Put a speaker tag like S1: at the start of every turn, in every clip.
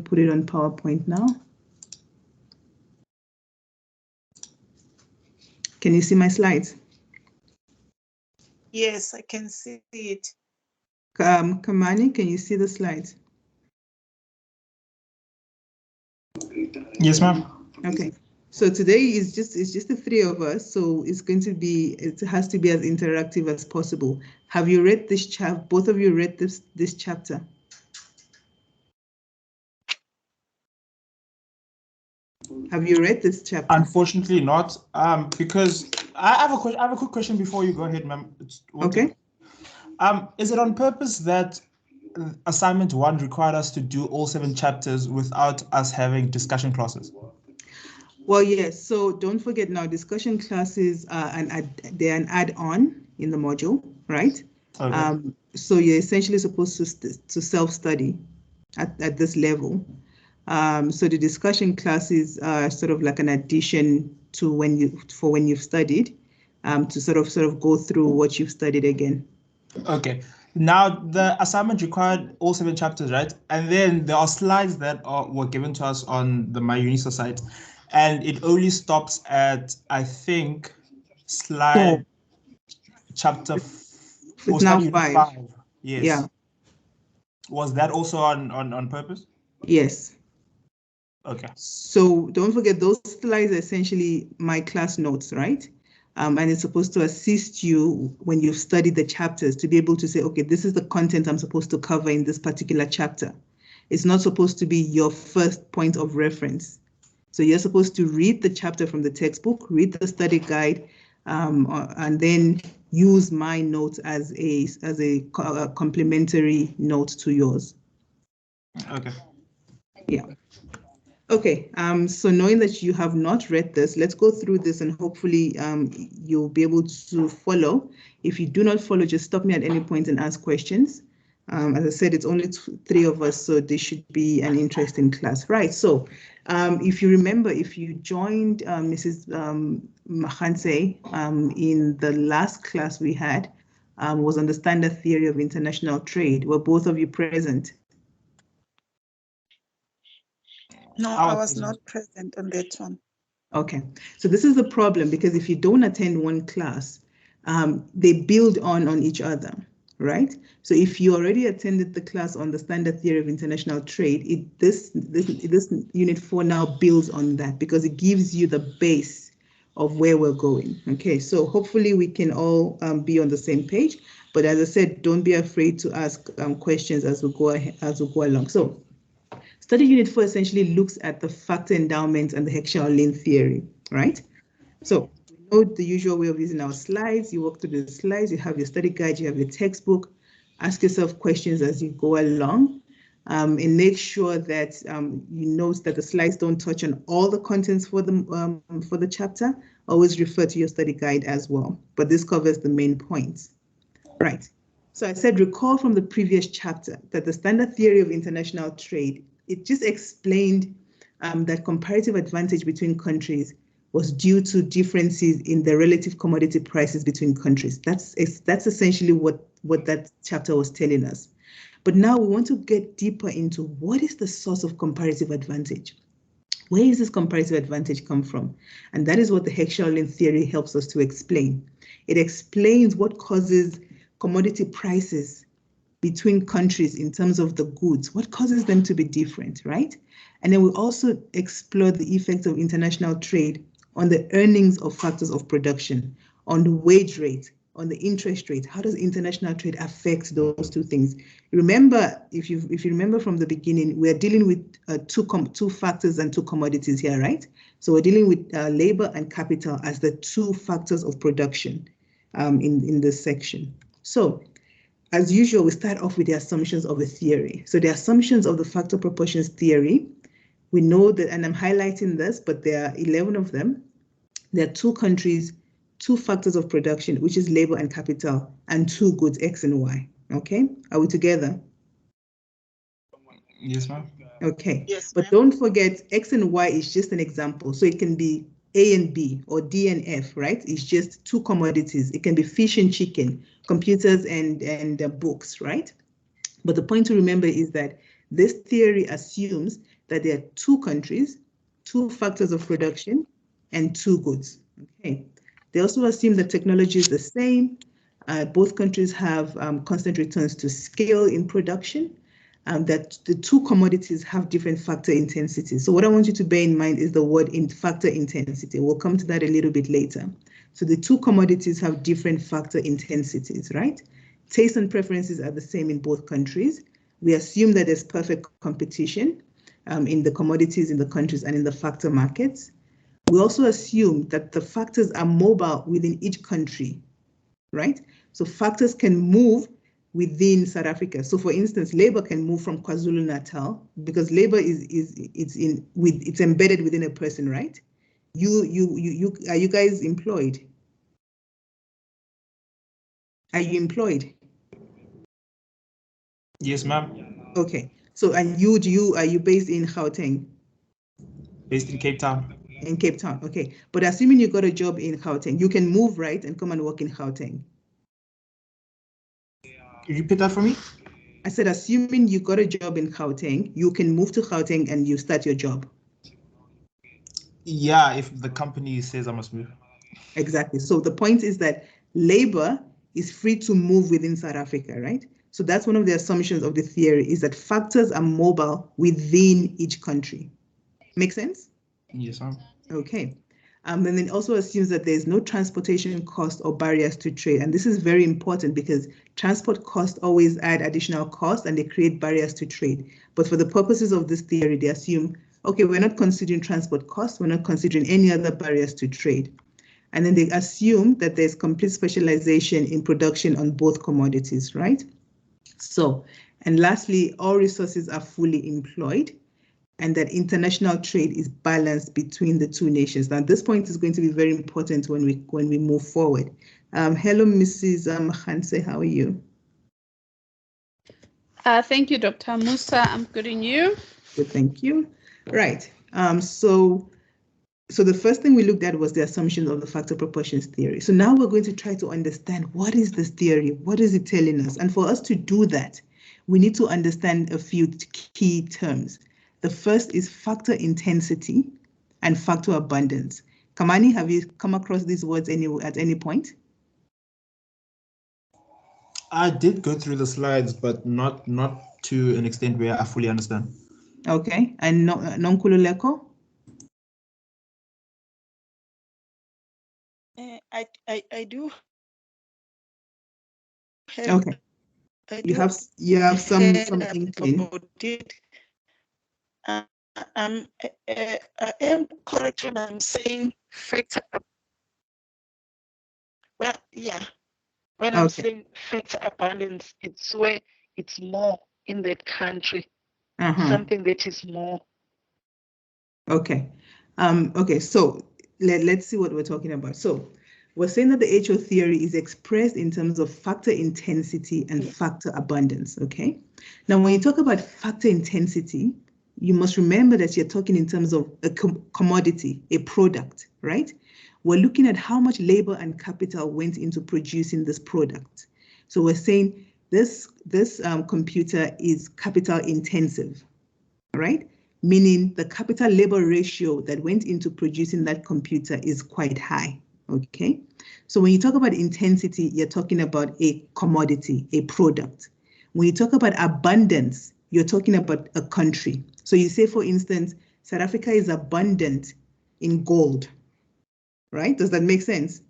S1: put it on PowerPoint now. Can you see my slides?
S2: Yes, I can see it.
S1: Kamani, can you see the slides?
S3: Yes, ma'am.
S1: Okay. So today is just the three of us, so it has to be as interactive as possible. Have you read this chapter? Both of you read this chapter? Have you read this chapter?
S3: Unfortunately not, because I have a question. I have a quick question before you go ahead, ma'am.
S1: Okay.
S3: Is it on purpose that assignment 1 required us to do all 7 chapters without us having discussion classes?
S1: Well, yes. So don't forget now, discussion classes they're an add-on in the module, right?
S3: Okay.
S1: So you're essentially supposed to self-study at this level. So the discussion classes are sort of like an addition to when you've studied, to sort of go through what you've studied again.
S3: Okay. Now the assignment required all 7 chapters, right? And then there are slides that were given to us on the MyUnisa site, and it only stops at, I think, slide chapter.
S1: It's now 5.
S3: Yes.
S1: Yeah.
S3: Was that also on purpose?
S1: Yes.
S3: Okay.
S1: So don't forget, those slides are essentially my class notes, right? And it's supposed to assist you when you've studied the chapters to be able to say, okay, this is the content I'm supposed to cover in this particular chapter. It's not supposed to be your first point of reference. So you're supposed to read the chapter from the textbook, read the study guide, and then use my notes as a complementary note to yours.
S3: Okay.
S1: Yeah. Okay, so knowing that you have not read this, let's go through this and hopefully you'll be able to follow. If you do not follow, just stop me at any point and ask questions. As I said, it's only 3 of us, so this should be an interesting class. Right, so if you remember, if you joined Mrs. Mahanse in the last class we had, was on the standard theory of international trade. Were both of you present?
S2: No, I was not present on that one.
S1: Okay, so this is the problem, because if you don't attend one class, they build on each other, right? So if you already attended the class on the standard theory of international trade, this unit 4 now builds on that because it gives you the base of where we're going. Okay, so hopefully we can all be on the same page. But as I said, don't be afraid to ask questions as we go along. So study unit 4 essentially looks at the factor endowment and the Heckscher-Ohlin theory, right? So we know the usual way of using our slides. You walk through the slides, you have your study guide, you have your textbook. Ask yourself questions as you go along, and make sure that you note that the slides don't touch on all the contents for the chapter. Always refer to your study guide as well, but this covers the main points. Right. So I said, recall from the previous chapter that the standard theory of international trade, it just explained that comparative advantage between countries was due to differences in the relative commodity prices between countries. That's essentially what that chapter was telling us. But now we want to get deeper into what is the source of comparative advantage? Where does this comparative advantage come from? And that is what the Heckscher-Ohlin theory helps us to explain. It explains what causes commodity prices between countries in terms of the goods, what causes them to be different, right? And then we also explore the effects of international trade on the earnings of factors of production, on the wage rate, on the interest rate. How does international trade affect those two things? Remember, if you remember from the beginning, we are dealing with two factors and 2 commodities here, right? So we're dealing with labor and capital as the 2 factors of production in this section. So as usual, we start off with the assumptions of a theory. So the assumptions of the factor proportions theory, we know that, and I'm highlighting this, but there are 11 of them. There are 2 countries, 2 factors of production, which is labor and capital, and 2 goods, X and Y. Okay, are we together?
S3: Yes, ma'am.
S1: Okay,
S2: yes,
S1: but don't forget, X and Y is just an example. So it can be A and B or D and F, right? It's just 2 commodities. It can be fish and chicken, computers and books, right? But the point to remember is that This theory assumes that there are two countries, two factors of production, and two goods. Okay. They also assume that technology is the same. Both countries have constant returns to scale in production, that the two commodities have different factor intensities. So what I want you to bear in mind is the word in factor intensity. We'll come to that a little bit later. So the two commodities have different factor intensities, right? Tastes and preferences are the same in both countries. We assume that there's perfect competition in the commodities in the countries and in the factor markets. We also assume that the factors are mobile within each country, right? So factors can move within South Africa. So for instance, labor can move from KwaZulu-Natal because labor it's embedded within a person, right? Are you guys employed? Are you employed?
S3: Yes, ma'am.
S1: Okay. So and are you based in Gauteng?
S3: Based in Cape Town.
S1: In Cape Town, okay. But assuming you got a job in Gauteng, you can move, right, and come and work in Gauteng.
S3: Can you repeat that for me?
S1: I said, assuming you got a job in Gauteng, you can move to Gauteng and you start your job.
S3: Yeah, if the company says I must move.
S1: Exactly. So the point is that labor is free to move within South Africa, right? So that's one of the assumptions of the theory, is that factors are mobile within each country. Make sense?
S3: Yes, ma'am.
S1: Okay. And then it also assumes that there's no transportation cost or barriers to trade. And this is very important because transport costs always add additional costs and they create barriers to trade. But for the purposes of this theory, they assume, okay, we're not considering transport costs, we're not considering any other barriers to trade. And then they assume that there's complete specialization in production on both commodities, right? So, and lastly, all resources are fully employed, and that international trade is balanced between the two nations. Now, this point is going to be very important when we move forward. Hello, Mrs. Hanse, how are you?
S4: Thank you, Dr. Musa. I'm good, and you?
S1: Good, thank you. Right. So the first thing we looked at was the assumption of the factor proportions theory. So now we're going to try to understand, what is this theory? What is it telling us? And for us to do that, we need to understand a few key terms. The first is factor intensity and factor abundance. Kamani, have you come across these words at any point?
S3: I did go through the slides, but not to an extent where I fully understand.
S1: Okay, and Nonkululeko?
S2: I do.
S1: Okay. You have some inkling.
S2: I am correct when I'm saying factor. Well, yeah. When I'm saying factor abundance, it's where it's more in that country. Something that is more.
S1: Okay. Okay, so let's see what we're talking about. So we're saying that the HO theory is expressed in terms of factor intensity and factor abundance, okay? Now, when you talk about factor intensity, you must remember that you're talking in terms of a commodity, a product, right? We're looking at how much labor and capital went into producing this product. So we're saying this computer is capital intensive, right? Meaning the capital labor ratio that went into producing that computer is quite high, okay? So when you talk about intensity, you're talking about a commodity, a product. When you talk about abundance, you're talking about a country. So you say, for instance, South Africa is abundant in gold, right? Does that make sense?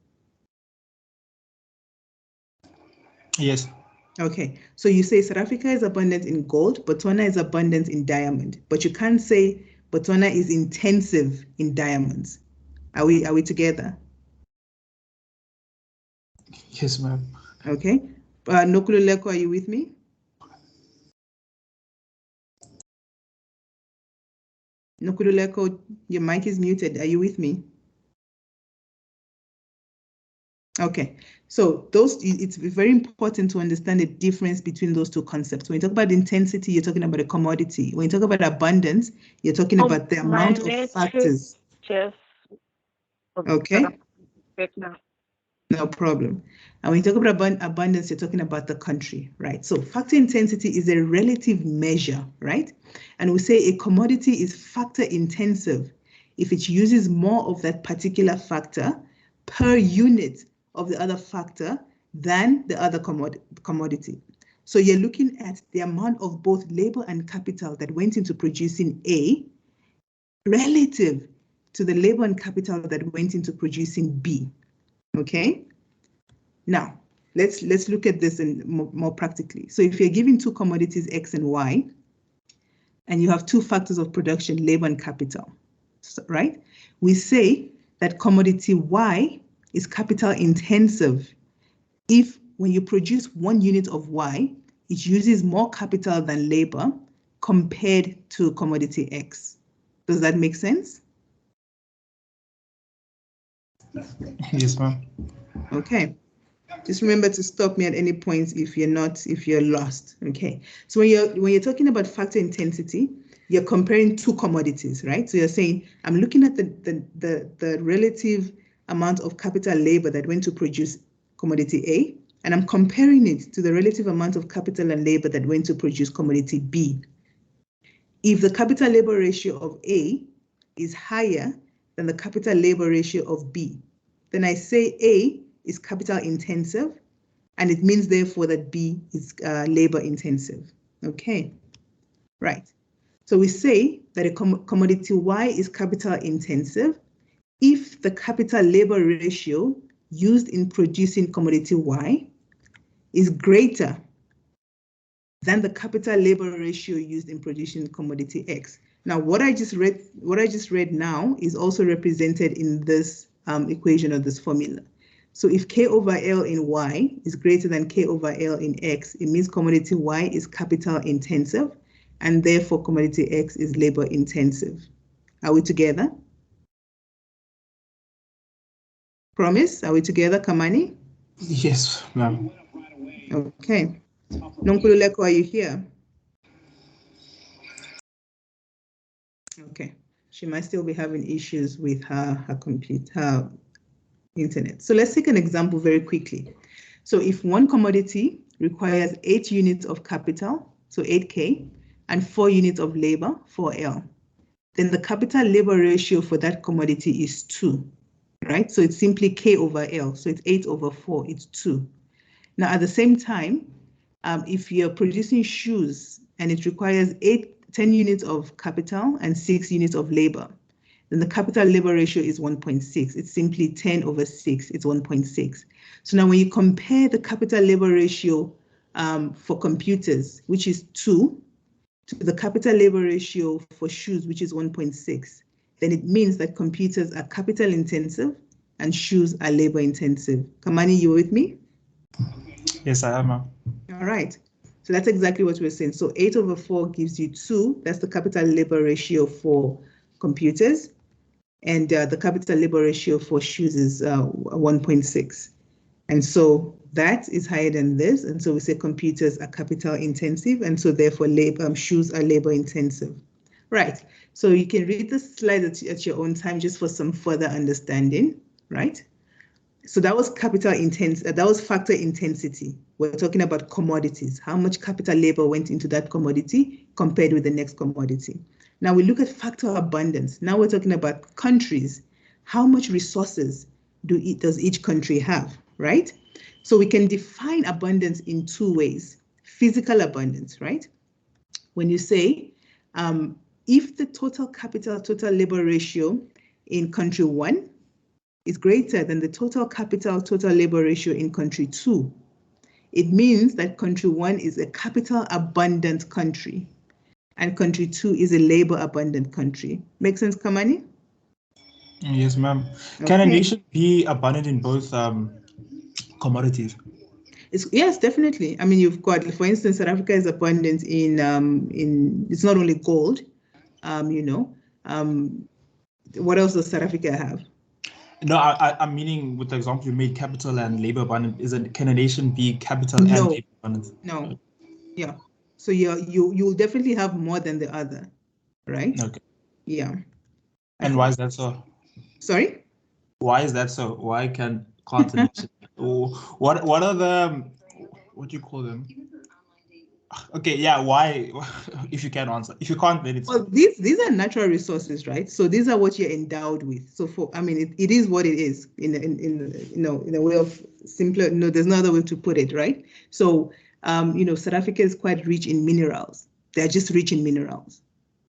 S3: Yes.
S1: Okay, so you say South Africa is abundant in gold, Botswana is abundant in diamond, but you can't say Botswana is intensive in diamonds. Are we together?
S3: Yes, ma'am.
S1: Okay. Nokululeko, are you with me? Nokululeko, your mic is muted. Are you with me? Okay, so it's very important to understand the difference between those two concepts. When you talk about intensity, you're talking about a commodity. When you talk about abundance, you're talking about the amount of factors.
S2: Just
S1: Okay. No problem. And when you talk about abundance, you're talking about the country, right? So factor intensity is a relative measure, right? And we say a commodity is factor intensive if it uses more of that particular factor per unit of the other factor than the other commodity. So you're looking at the amount of both labor and capital that went into producing A relative to the labor and capital that went into producing B. Okay, now let's look at this in more practically. So if you're given two commodities X and Y, and you have two factors of production, labor and capital, right? We say that commodity Y is capital intensive if when you produce 1 unit of Y, it uses more capital than labor compared to commodity X. Does that make sense?
S3: Yes, ma'am.
S1: Okay. Just remember to stop me at any point if you're lost. Okay. So when you're talking about factor intensity, you're comparing two commodities, right? So you're saying, I'm looking at the relative amount of capital labor that went to produce commodity A, and I'm comparing it to the relative amount of capital and labor that went to produce commodity B. If the capital labor ratio of A is higher than the capital labor ratio of B, then I say A is capital intensive, and it means therefore that B is labor intensive. Okay, right. So we say that a commodity Y is capital intensive if the capital labor ratio used in producing commodity Y is greater than the capital labor ratio used in producing commodity X. Now, what I just read now is also represented in this equation or this formula. So if K over L in Y is greater than K over L in X, it means commodity Y is capital intensive, and therefore commodity X is labor intensive. Are we together? Promise? Are we together, Kamani?
S3: Yes, ma'am.
S1: Okay. Nonkululeko, are you here? Okay. She might still be having issues with her internet. So let's take an example very quickly. So if one commodity requires 8 units of capital, so 8K, and 4 units of labor, 4L, then the capital labor ratio for that commodity is 2, right? So it's simply K over L. So it's 8 over 4, it's 2. Now, at the same time, if you're producing shoes and it requires 10 units of capital and 6 units of labor, then the capital labor ratio is 1.6. It's simply 10 over 6, it's 1.6. So now when you compare the capital labor ratio for computers, which is 2, to the capital labor ratio for shoes, which is 1.6, then it means that computers are capital intensive and shoes are labor intensive. Kamani, you with me?
S3: Yes, I am, ma'am.
S1: All right. So that's exactly what we're saying. So 8 over 4 gives you 2. That's the capital labor ratio for computers. And the capital labor ratio for shoes is 1.6. And so that is higher than this. And so we say computers are capital intensive. And so therefore shoes are labor intensive. Right. So you can read the slide at your own time just for some further understanding. Right. So that was that was factor intensity. We're talking about commodities, how much capital labor went into that commodity compared with the next commodity. Now we look at factor abundance. Now we're talking about countries. How much resources does each country have, right? So we can define abundance in 2 ways. Physical abundance, right? When you say, if the total labor ratio in country 1 is greater than the total labor ratio in country 2, it means that country 1 is a capital abundant country and country 2 is a labor abundant country. Make sense, Kamani?
S3: Yes, ma'am.
S1: Okay.
S3: Can a nation be abundant in both commodities?
S1: Yes, definitely. I mean, you've got, for instance, South Africa is abundant in it's not only gold, what else does South Africa have?
S3: No, I'm meaning with the example you made, capital and labor abundant. Can a nation be capital and labor abundant?
S1: No. Yeah. So you'll definitely have more than the other, right?
S3: Okay.
S1: Yeah.
S3: And why is that so?
S1: Sorry?
S3: Why is that so? Why can't a nation? What are the, what do you call them? Okay, yeah, why? If you can answer. If you can't, then it's...
S1: Well, these are natural resources, right? So these are what you're endowed with. So it is what it is in a way of simpler, there's no other way to put it, right? So, South Africa is quite rich in minerals. They're just rich in minerals.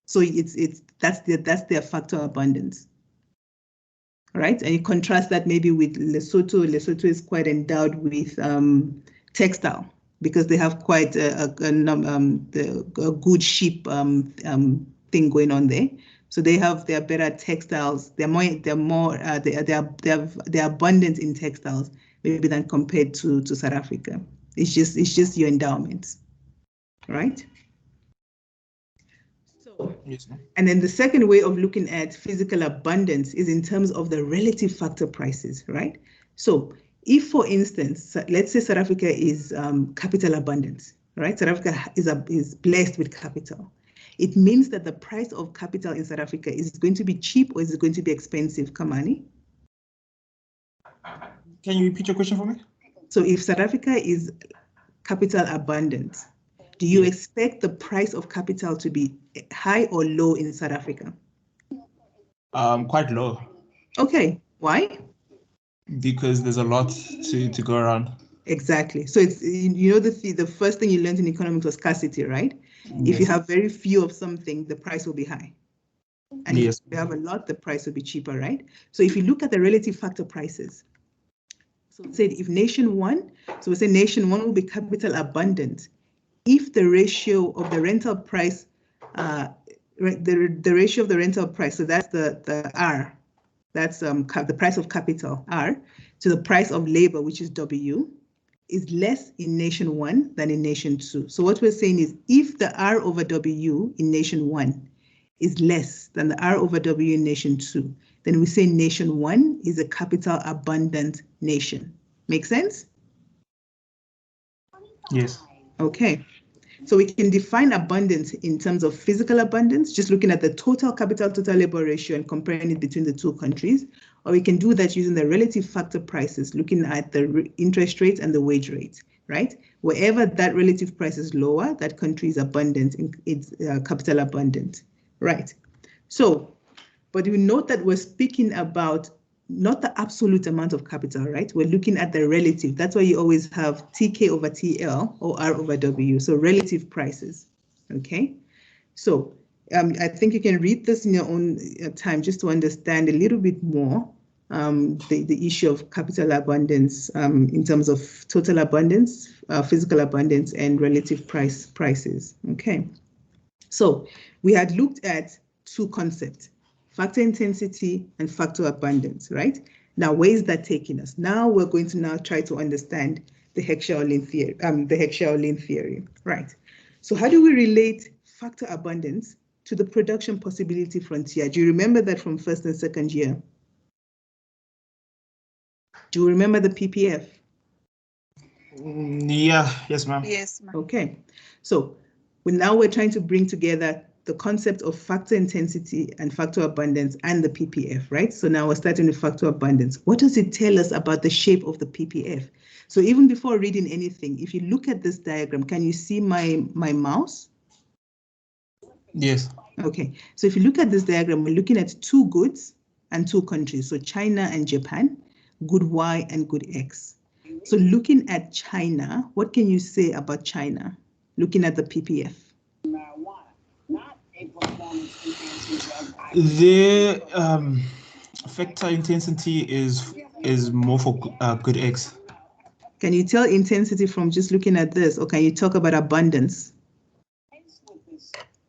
S1: So that's their factor of abundance, right? And you contrast that maybe with Lesotho. Lesotho is quite endowed with textile, because they have quite a good sheep thing going on there. So they're better textiles. They're abundant in textiles maybe than compared to South Africa. It's just your endowments, right? So, and then the second way of looking at physical abundance is in terms of the relative factor prices, right? So if, for instance, let's say South Africa is capital abundant, right? South Africa is blessed with capital. It means that the price of capital in South Africa is going to be cheap, or is it going to be expensive, Kamani?
S3: Can you repeat your question for me?
S1: So if South Africa is capital abundant, do you expect the price of capital to be high or low in South Africa?
S3: Quite low.
S1: Okay, why?
S3: Because there's a lot to go around.
S1: Exactly. So it's, the first thing you learned in economics was scarcity, right? Yes. If you have very few of something, the price will be high. And if you have a lot, the price will be cheaper, right? So if you look at the relative factor prices, so say if nation one, so we say nation one will be capital abundant if the ratio of the rental price, the ratio of the rental price, so that's the R, that's the price of capital, R, to the price of labor, which is W, is less in nation one than in nation two. So what we're saying is if the R over W in nation one is less than the R over W in nation two, then we say nation one is a capital abundant nation. Make sense?
S3: Yes.
S1: Okay. So we can define abundance in terms of physical abundance, just looking at the total capital total labor ratio and comparing it between the two countries. Or we can do that using the relative factor prices, looking at the interest rates and the wage rates, right? Wherever that relative price is lower, that country is abundant, it's capital abundant, right? So, but we note that we're speaking about not the absolute amount of capital, right? We're looking at the relative. That's why you always have TK over TL or R over W, so relative prices, okay? So I think you can read this in your own time just to understand a little bit more the issue of capital abundance in terms of total abundance, physical abundance, and relative prices, okay? So we had looked at two concepts, factor intensity and factor abundance, right? Now, where is that taking us? Now we're going to try to understand the Heckscher-Ohlin theory, right? So how do we relate factor abundance to the production possibility frontier? Do you remember that from first and second year? Do you remember the PPF?
S3: Yeah, yes, ma'am.
S4: Yes, ma'am.
S1: Okay, so we're trying to bring together the concept of factor intensity and factor abundance and the PPF, right? So now we're starting with factor abundance. What does it tell us about the shape of the PPF? So even before reading anything, if you look at this diagram, can you see my mouse?
S3: Yes.
S1: Okay, so if you look at this diagram, we're looking at two goods and two countries, so China and Japan, good Y and good X. So looking at China, what can you say about China, looking at the PPF?
S3: The factor intensity is more for good X.
S1: Can you tell intensity from just looking at this, or can you talk about abundance?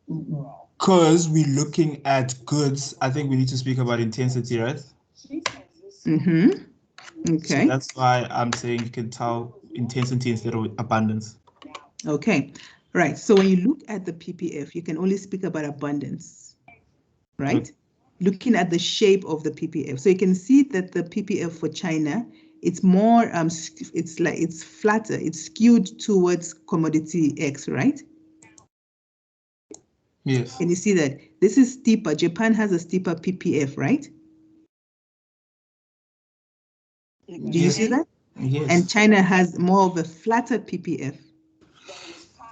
S3: Because we're looking at goods, I think we need to speak about intensity, right?
S1: Mm-hmm. Okay.
S3: So that's why I'm saying you can tell intensity instead of abundance.
S1: Okay, right. So when you look at the PPF, you can only speak about abundance, right? Okay. Looking at the shape of the PPF. So you can see that the PPF for China, it's more, it's flatter, it's skewed towards commodity X, right?
S3: Yes.
S1: Can you see that? This is steeper. Japan has a steeper PPF, right? Do you see that?
S3: Yes.
S1: And China has more of a flatter PPF.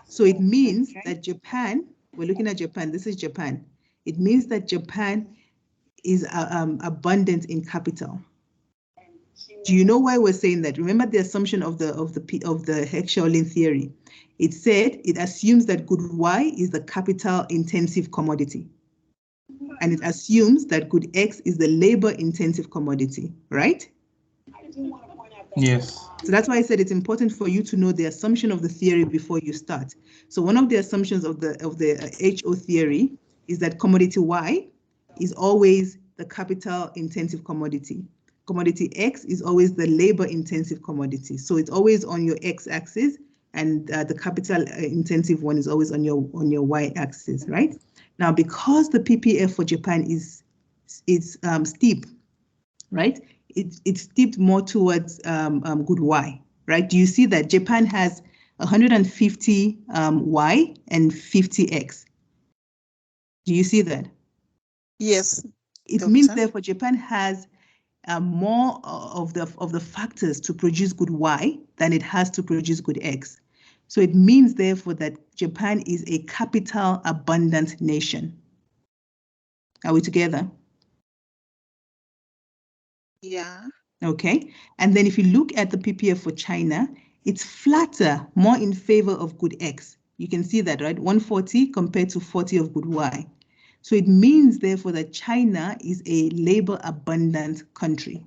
S1: So it means that Japan, we're looking at Japan, this is Japan. It means that Japan is abundant in capital. Do you know why we're saying that? Remember the assumption of the Heck-Shaolin theory. It said it assumes that good Y is the capital intensive commodity. And it assumes that good X is the labor intensive commodity, right?
S3: Yes.
S1: So that's why I said it's important for you to know the assumption of the theory before you start. So one of the assumptions of the HO theory is that commodity Y is always the capital intensive commodity. Commodity X is always the labor intensive commodity. So it's always on your X axis, and the capital intensive one is always on your Y axis, right? Now, because the PPF for Japan is steep, right? It's steeped more towards good Y, right? Do you see that Japan has 150 Y and 50 X? Do you see that?
S5: Yes.
S1: It means therefore Japan has more of the factors to produce good Y than it has to produce good X. So it means therefore that Japan is a capital abundant nation. Are we together?
S5: Yeah.
S1: Okay. And then if you look at the PPF for China, it's flatter, more in favor of good X. You can see that, right? 140 compared to 40 of good Y. So it means, therefore, that China is a labor abundant country.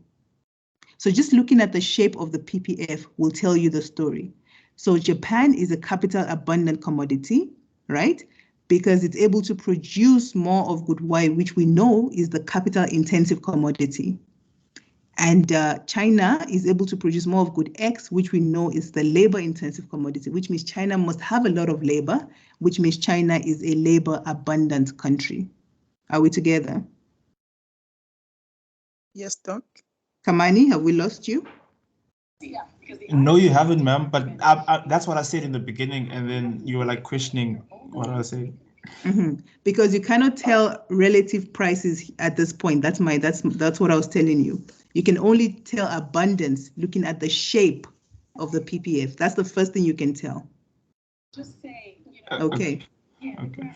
S1: So just looking at the shape of the PPF will tell you the story. So Japan is a capital abundant commodity, right? Because it's able to produce more of good Y, which we know is the capital intensive commodity. And China is able to produce more of good X, which we know is the labor intensive commodity, which means China must have a lot of labor, which means China is a labor abundant country. Are we together?
S5: Yes, Doc.
S1: Kamani, have we lost you?
S3: No, you haven't, ma'am. But that's what I said in the beginning, and then you were like questioning what I was saying.
S1: Because you cannot tell relative prices at this point. That's what I was telling you. You can only tell abundance looking at the shape of the PPF. That's the first thing you can tell.
S6: Just say,
S1: Okay.
S3: Okay.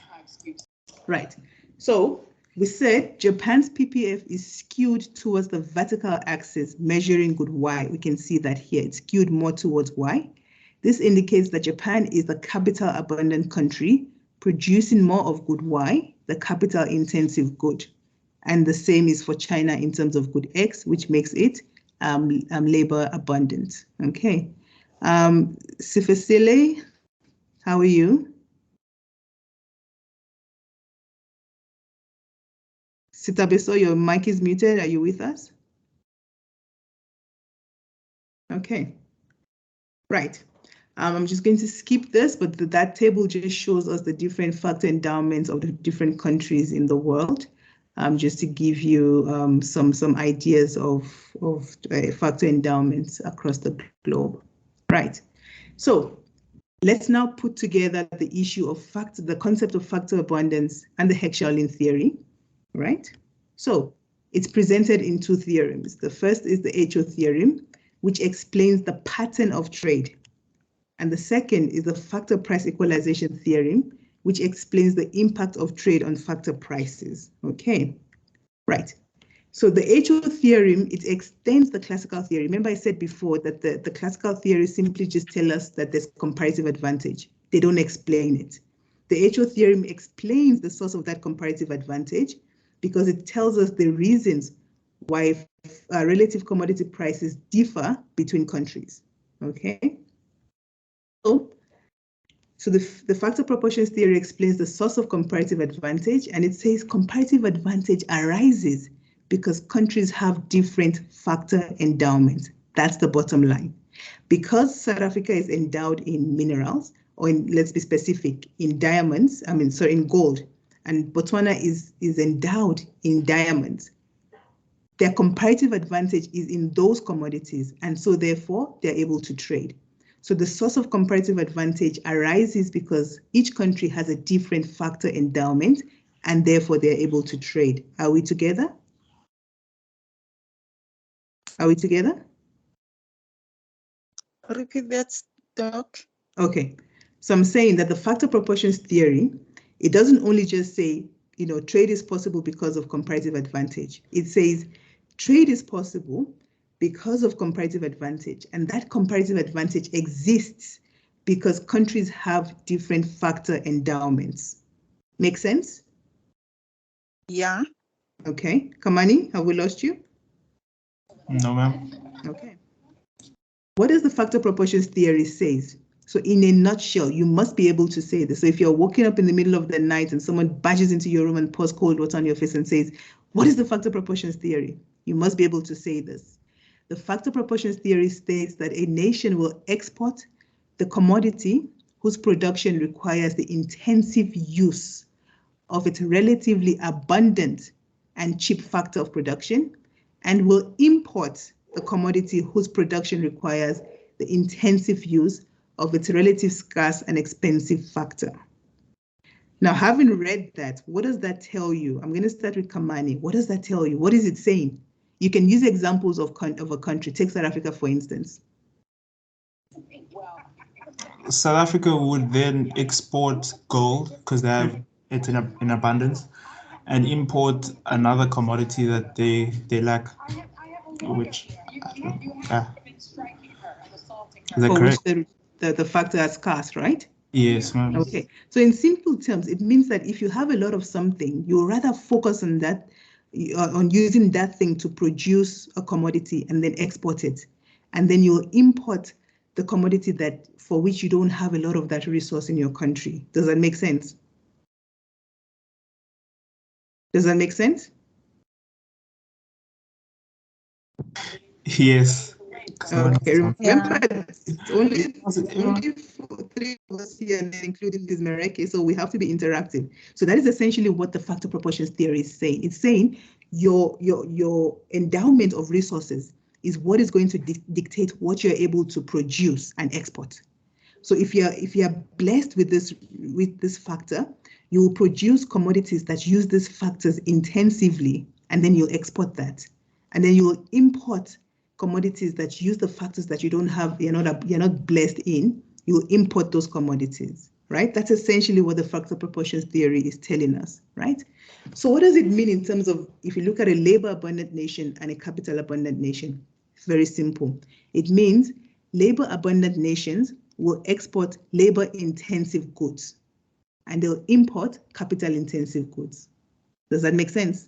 S1: Right. So we said Japan's PPF is skewed towards the vertical axis, measuring good Y. We can see that here. It's skewed more towards Y. This indicates that Japan is the capital abundant country, producing more of good Y, the capital intensive good. And the same is for China in terms of good X, which makes it labor abundant. Okay. Sifesile, how are you? Sitabeso, your mic is muted. Are you with us? Okay. Right. I'm just going to skip this, but that table just shows us the different factor endowments of the different countries in the world, just to give you some ideas of factor endowments across the globe. Right. So let's now put together the issue of the concept of factor abundance and the Heck-Shaolin theory. Right. So it's presented in two theorems. The first is the HO theorem, which explains the pattern of trade. And the second is the factor price equalization theorem, which explains the impact of trade on factor prices. Okay, right. So the HO theorem, it extends the classical theory. Remember I said before that the classical theory simply just tell us that there's comparative advantage. They don't explain it. The HO theorem explains the source of that comparative advantage because it tells us the reasons why relative commodity prices differ between countries. Okay. So the factor proportions theory explains the source of comparative advantage, and it says comparative advantage arises because countries have different factor endowments. That's the bottom line. Because South Africa is endowed in minerals, or let's be specific, in diamonds, in gold, and Botswana is endowed in diamonds, their comparative advantage is in those commodities, and so therefore they're able to trade. So the source of comparative advantage arises because each country has a different factor endowment, and therefore they're able to trade. Are we together? Are we together?
S5: Repeat that, Doc.
S1: Okay, so I'm saying that the factor proportions theory, it doesn't only just say, trade is possible because of comparative advantage. It says trade is possible because of comparative advantage, and that comparative advantage exists because countries have different factor endowments. Make sense?
S5: Yeah.
S1: Okay, Kamani, have we lost you?
S3: No, ma'am.
S1: Okay. What does the factor proportions theory says? So in a nutshell, you must be able to say this. So if you're waking up in the middle of the night and someone barges into your room and pours cold water on your face and says, what is the factor proportions theory? You must be able to say this. The factor proportions theory states that a nation will export the commodity whose production requires the intensive use of its relatively abundant and cheap factor of production, and will import the commodity whose production requires the intensive use of its relative scarce and expensive factor. Now, having read that, what does that tell you? I'm going to start with Kamani. What does that tell you? What is it saying? You can use examples of a country. Take South Africa, for instance.
S3: South Africa would then export gold because they have it in abundance, and import another commodity that they lack, which is that correct?
S1: Which the factor is scarce, right?
S3: Yes, ma'am.
S1: Okay, so in simple terms, it means that if you have a lot of something, you'll rather focus on that, on using that thing to produce a commodity and then export it. And then you'll import the commodity that for which you don't have a lot of that resource in your country. Does that make sense? Does that make sense?
S3: Yes.
S1: Okay, remember, it's only 3 of us here, and including this Mereke, so we have to be interactive. So that is essentially what the factor proportions theory is saying. It's saying your endowment of resources is what is going to dictate what you're able to produce and export. So if you're blessed with this factor, you will produce commodities that use these factors intensively, and then you'll export that. And then you will import commodities that use the factors that you don't have, you're not blessed in. You will import those commodities, right? That's essentially what the factor proportions theory is telling us, right? So what does it mean in terms of, if you look at a labor abundant nation and a capital abundant nation? It's very simple. It means labor abundant nations will export labor intensive goods and they'll import capital intensive goods. Does that make sense?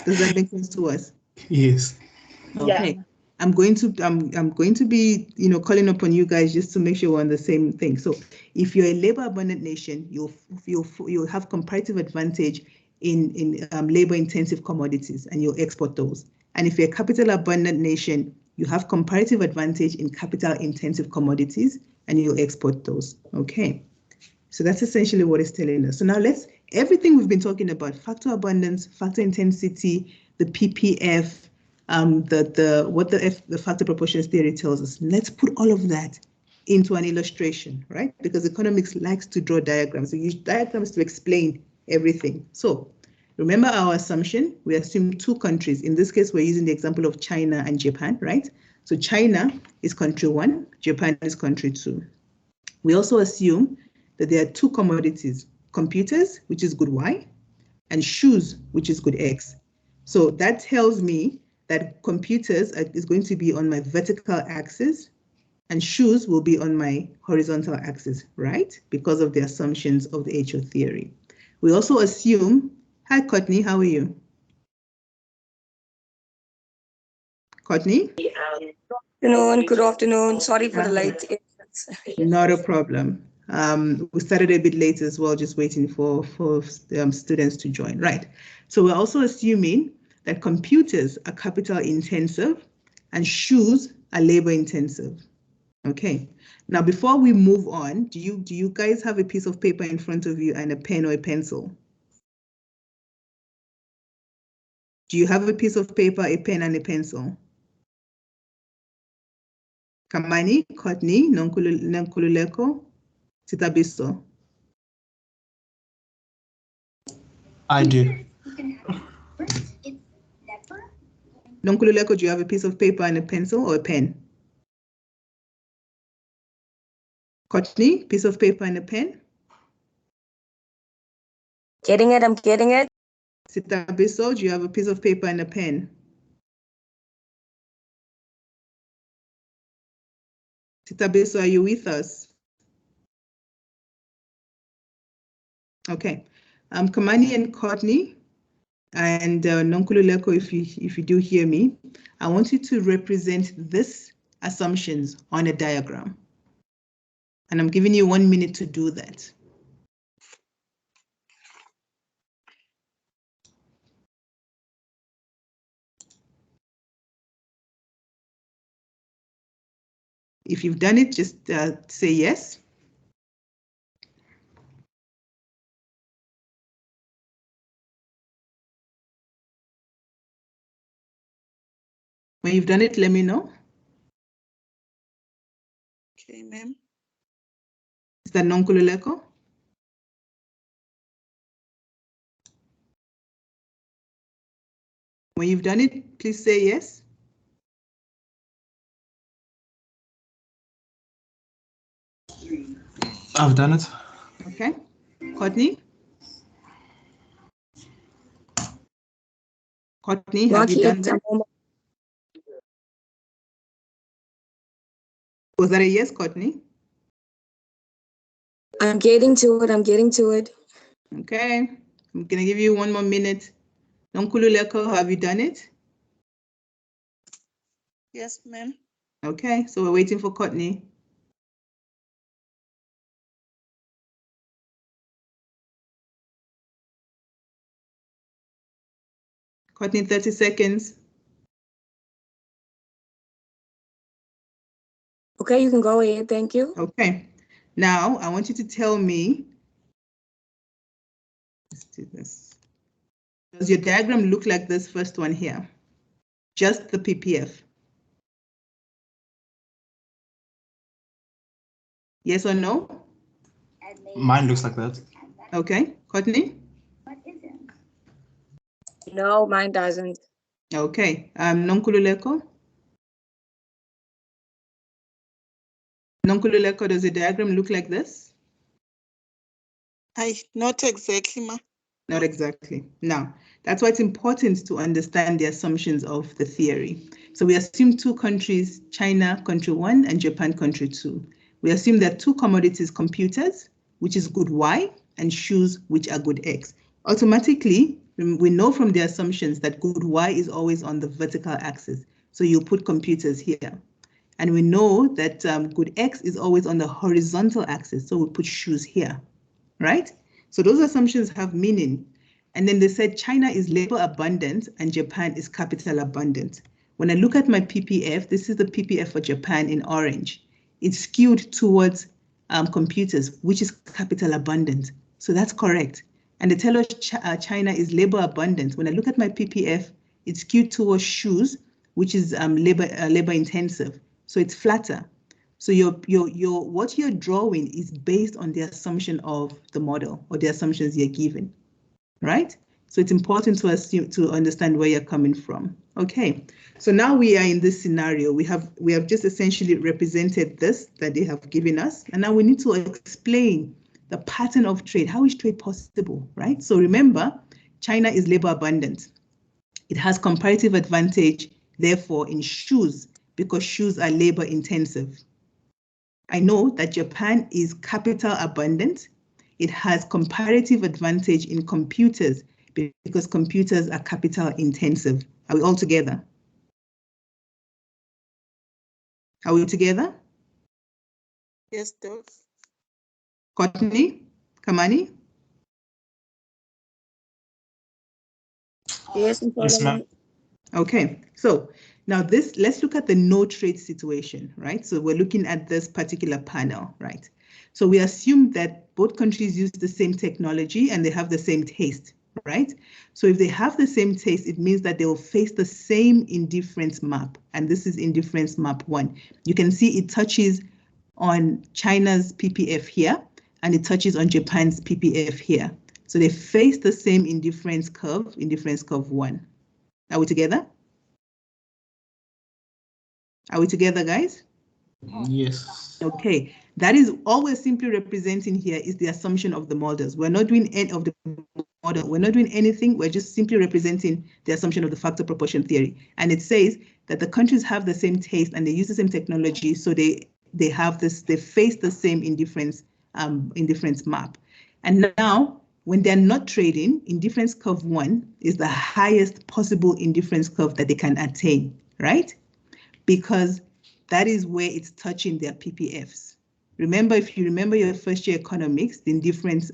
S1: Does that make sense to us?
S3: Yes.
S1: Okay.
S2: Yeah.
S1: I'm going to be, calling upon you guys just to make sure we're on the same thing. So if you're a labor abundant nation, you'll have comparative advantage in labor intensive commodities and you'll export those. And if you're a capital abundant nation, you have comparative advantage in capital intensive commodities and you'll export those. Okay. So that's essentially what it's telling us. So now everything we've been talking about, factor abundance, factor intensity, the PPF, what the factor proportions theory tells us. Let's put all of that into an illustration, right? Because economics likes to draw diagrams. We use diagrams to explain everything. So remember our assumption, we assume 2 countries. In this case, we're using the example of China and Japan, right? So China is country 1, Japan is country 2. We also assume that there are 2 commodities, computers, which is good Y, and shoes, which is good X. So that tells me that computers is going to be on my vertical axis and shoes will be on my horizontal axis, right? Because of the assumptions of the HO theory. We also assume, hi Courtney, how are you? Courtney?
S7: Good afternoon. Sorry for the late.
S1: Not a problem. We started a bit late as well, just waiting for students to join. Right. So we're also assuming that computers are capital intensive and shoes are labor intensive. Okay. Now, before we move on, do you guys have a piece of paper in front of you and a pen or a pencil? Do you have a piece of paper, a pen, and a pencil? Kamani, Courtney, Nonkululeko, Titabiso.
S3: I do.
S1: Nonkululeko, do you have a piece of paper and a pencil or a pen? Courtney, piece of paper and a pen?
S7: Getting it, I'm getting it.
S1: Sitabiso, do you have a piece of paper and a pen? Sitabiso, are you with us? Okay. Kamani and Courtney and Nonkululeko, if you do hear me, I want you to represent this assumptions on a diagram. And I'm giving you 1 minute to do that. If you've done it, just say yes. When you've done it, let me know.
S5: Okay, ma'am.
S1: Is that Nonkululeko? When you've done it, please say yes.
S3: I've done it.
S1: Okay. Courtney? Courtney, have you done that? Was that a yes, Courtney?
S7: I'm getting to it. I'm getting to it.
S1: Okay. I'm going to give you 1 more minute. Nonkululeko, have you done it?
S5: Yes, ma'am.
S1: Okay, so we're waiting for Courtney. Courtney, 30 seconds.
S7: Okay, you can go ahead. Thank you.
S1: Okay. Now, I want you to tell me. Let's do this. Does your diagram look like this first one here? Just the PPF? Yes or no?
S3: Mine looks like that.
S1: Okay. Courtney?
S7: No, mine doesn't.
S1: Okay. Nonkululeko? Nonkululeko, does the diagram look like this?
S5: Not exactly, ma.
S1: Not exactly. Now, that's why it's important to understand the assumptions of the theory. So we assume 2 countries, China, country 1, and Japan, country 2. We assume that 2 commodities, computers, which is good Y, and shoes, which are good X. Automatically, we know from the assumptions that good Y is always on the vertical axis. So you put computers here. And we know that good X is always on the horizontal axis. So we put shoes here, right? So those assumptions have meaning. And then they said China is labor abundant and Japan is capital abundant. When I look at my PPF, this is the PPF for Japan in orange. It's skewed towards computers, which is capital abundant. So that's correct. And they tell us China is labor abundant. When I look at my PPF, it's skewed towards shoes, which is labor intensive. So it's flatter. So what you're drawing is based on the assumption of the model or the assumptions you're given, right? So it's important to understand where you're coming from. Okay, so now we are in this scenario. We have just essentially represented this that they have given us, and now we need to explain the pattern of trade. How is trade possible, right? So remember, China is labor abundant. It has comparative advantage, therefore, in shoes, because shoes are labor intensive. I know that Japan is capital abundant. It has comparative advantage in computers because computers are capital intensive. Are we all together? Are we together?
S5: Yes, Doc.
S1: Courtney, Kamani?
S7: Yes, I'm
S3: Yes, ma'am.
S7: following.
S1: Okay, so now let's look at the no trade situation, right? So we're looking at this particular panel, right? So we assume that both countries use the same technology and they have the same taste, right? So if they have the same taste, it means that they will face the same indifference map. And this is indifference map 1. You can see it touches on China's PPF here, and it touches on Japan's PPF here. So they face the same indifference curve 1. Are we together? Are we together, guys?
S3: Yes.
S1: Okay, that is all we're simply representing here is the assumption of the models. We're not doing any of the model. We're not doing anything. We're just simply representing the assumption of the factor proportion theory. And it says that the countries have the same taste and they use the same technology, so they have this, they face the same indifference map. And now, when they're not trading, indifference curve 1 is the highest possible indifference curve that they can attain, right? Because that is where it's touching their PPFs. Remember, if you remember your first year economics, the indifference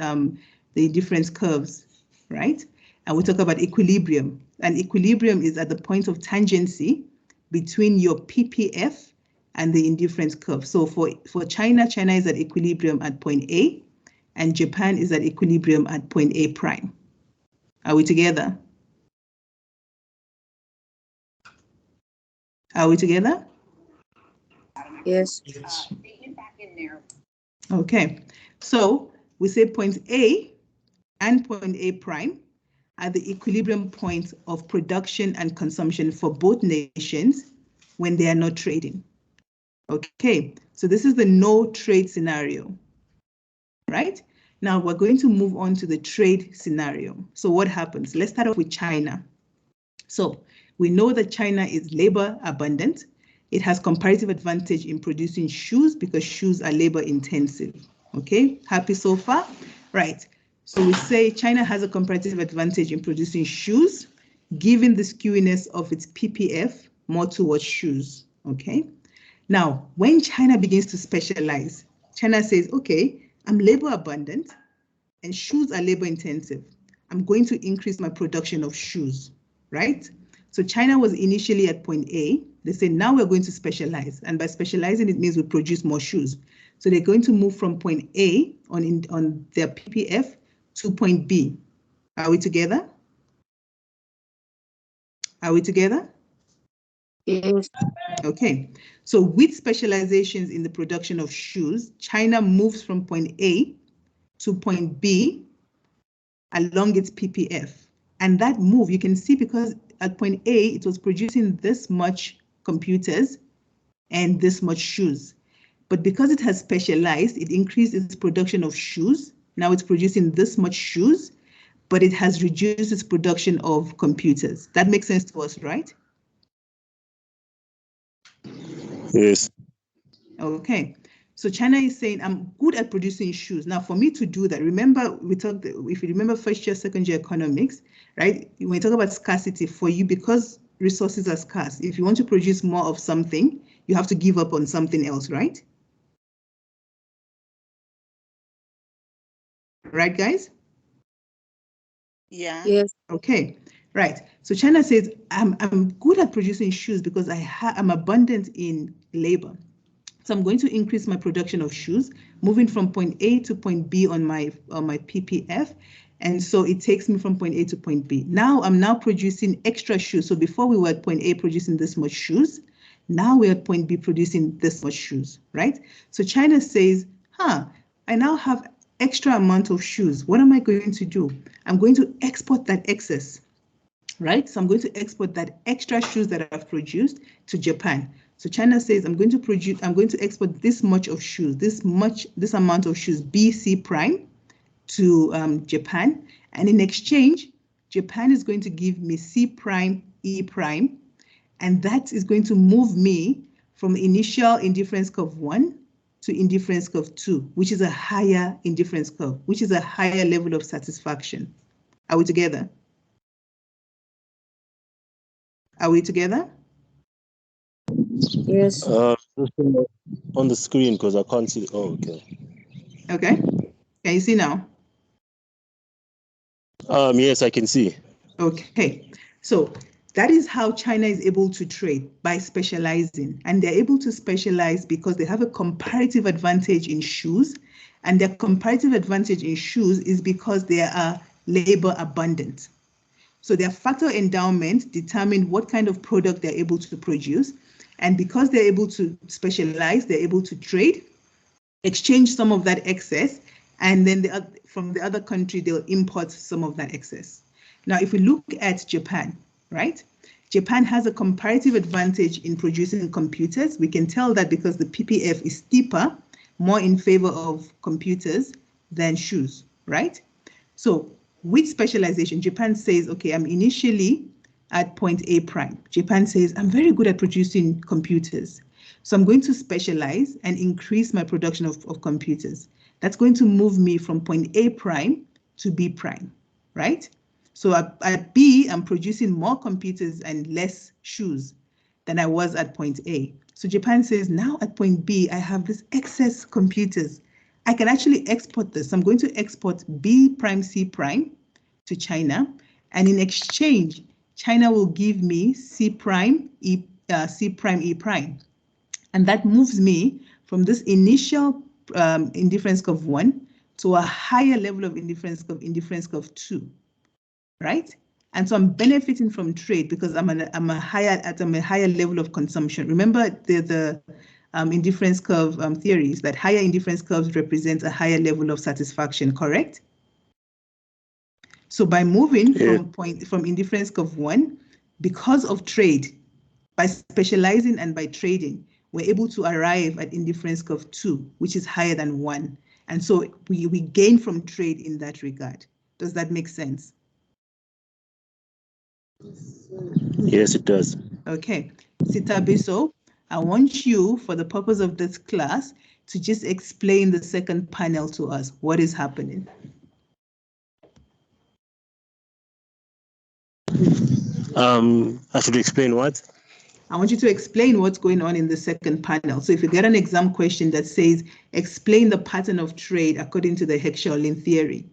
S1: curves, right? And we talk about equilibrium. And equilibrium is at the point of tangency between your PPF and the indifference curve. So for China is at equilibrium at point A, and Japan is at equilibrium at point A prime. Are we together? Are we together?
S7: Yes.
S1: Okay, so we say point A and point A prime are the equilibrium points of production and consumption for both nations when they are not trading. Okay, so this is the no trade scenario, right? Now we're going to move on to the trade scenario. So what happens? Let's start off with China. So we know that China is labor abundant. It has comparative advantage in producing shoes because shoes are labor intensive. Okay, happy so far? Right. So we say China has a comparative advantage in producing shoes, given the skewiness of its PPF more towards shoes. Okay. Now, when China begins to specialize, China says, okay, I'm labor abundant and shoes are labor intensive. I'm going to increase my production of shoes, right? So China was initially at point A. They say now we're going to specialize. And by specializing, it means we produce more shoes. So they're going to move from point A on their PPF to point B. Are we together? Are we together?
S7: Yes.
S1: Okay, so with specializations in the production of shoes, China moves from point A to point B along its PPF. And that move, you can see, because at point A, it was producing this much computers and this much shoes. But because it has specialized, it increased its production of shoes. Now it's producing this much shoes, but it has reduced its production of computers. That makes sense to us, right?
S8: Yes.
S1: Okay. So China is saying, I'm good at producing shoes. Now, for me to do that, remember, we talked, if you remember first year, second year economics, right? When we talk about scarcity, for you, because resources are scarce, if you want to produce more of something, you have to give up on something else, right? Right, guys?
S5: Yeah.
S7: Yes.
S1: Okay, right. So China says, I'm good at producing shoes because I'm abundant in labor. So I'm going to increase my production of shoes, moving from point A to point B on my PPF. And so it takes me from point A to point B. Now I'm now producing extra shoes. So before we were at point A producing this much shoes, now we're at point B producing this much shoes, right? So China says, I now have extra amount of shoes. What am I going to do? I'm going to export that excess, right? So I'm going to export that extra shoes that I've produced to Japan. So China says, I'm going to export this much of shoes, this amount of shoes, BC prime, to Japan. And in exchange, Japan is going to give me C prime, E prime, and that is going to move me from initial indifference curve 1 to indifference curve 2, which is a higher indifference curve, which is a higher level of satisfaction. Are we together? Are we together?
S7: Yes.
S8: On the screen because I can't see. Oh, okay.
S1: Okay. Can you see now?
S8: Yes, I can see.
S1: Okay. So that is how China is able to trade, by specializing. And they're able to specialize because they have a comparative advantage in shoes. And their comparative advantage in shoes is because they are labor abundant. So their factor endowment determine what kind of product they're able to produce. And because they're able to specialize, they're able to trade, exchange some of that excess, and then from the other country, they'll import some of that excess. Now, if we look at Japan, right? Japan has a comparative advantage in producing computers. We can tell that because the PPF is steeper, more in favor of computers than shoes, right? So with specialization, Japan says, okay, I'm initially at point A prime. Japan says, I'm very good at producing computers. So I'm going to specialize and increase my production of computers. That's going to move me from point A prime to B prime, right? So at B, I'm producing more computers and less shoes than I was at point A. So Japan says, now at point B, I have this excess computers. I can actually export this. I'm going to export B prime, C prime to China. And in exchange, China will give me C prime, E prime. And that moves me from this initial indifference curve 1 to a higher level of indifference curve 2, right? And so I'm benefiting from trade because I'm at a higher level of consumption. Remember the indifference curve theories that higher indifference curves represent a higher level of satisfaction, correct? So by moving from indifference curve 1, because of trade, by specializing and by trading, we're able to arrive at indifference curve 2, which is higher than 1. And so we gain from trade in that regard. Does that make sense?
S8: Yes, it does.
S1: Okay. Sitabiso, I want you, for the purpose of this class, to just explain the second panel to us. What is happening?
S8: I should explain what?
S1: I want you to explain what's going on in the second panel. So if you get an exam question that says, explain the pattern of trade according to the Heck-Sherlin theory,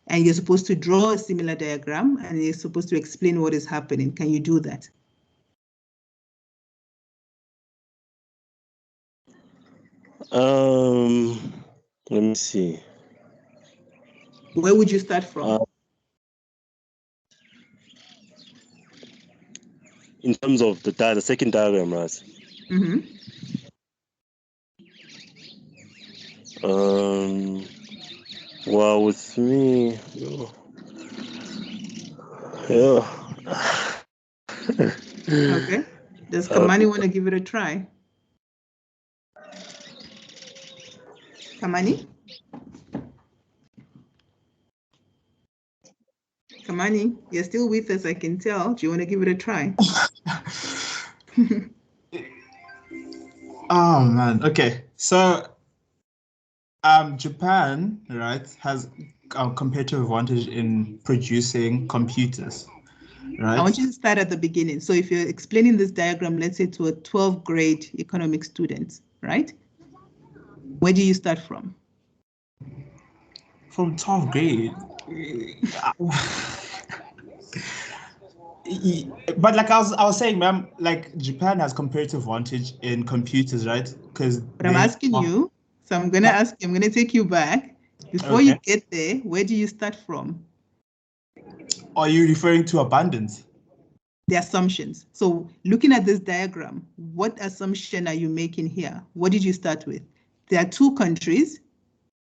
S1: and you're supposed to draw a similar diagram and you're supposed to explain what is happening, can you do that?
S8: Let me see.
S1: Where would you start from?
S8: In terms of the second diagram, right?
S1: Mm-hmm.
S8: Well, with me, yeah.
S1: Okay. Does Kamani want to give it a try? Kamani? Kamani, you're still with us, I can tell. Do you want to give it a try?
S3: Oh man, okay. So Japan, right, has a competitive advantage in producing computers, right?
S1: I want you to start at the beginning. So if you're explaining this diagram, let's say to a 12th grade economics student, right? Where do you start from?
S3: From 12th grade. But like I was saying, ma'am, like Japan has comparative advantage in computers, right? Because
S1: But I'm asking you, so I'm gonna ask you, I'm gonna take you back. Before you get there, where do you start from?
S3: Are you referring to abundance?
S1: The assumptions. So looking at this diagram, what assumption are you making here? What did you start with? There are two countries.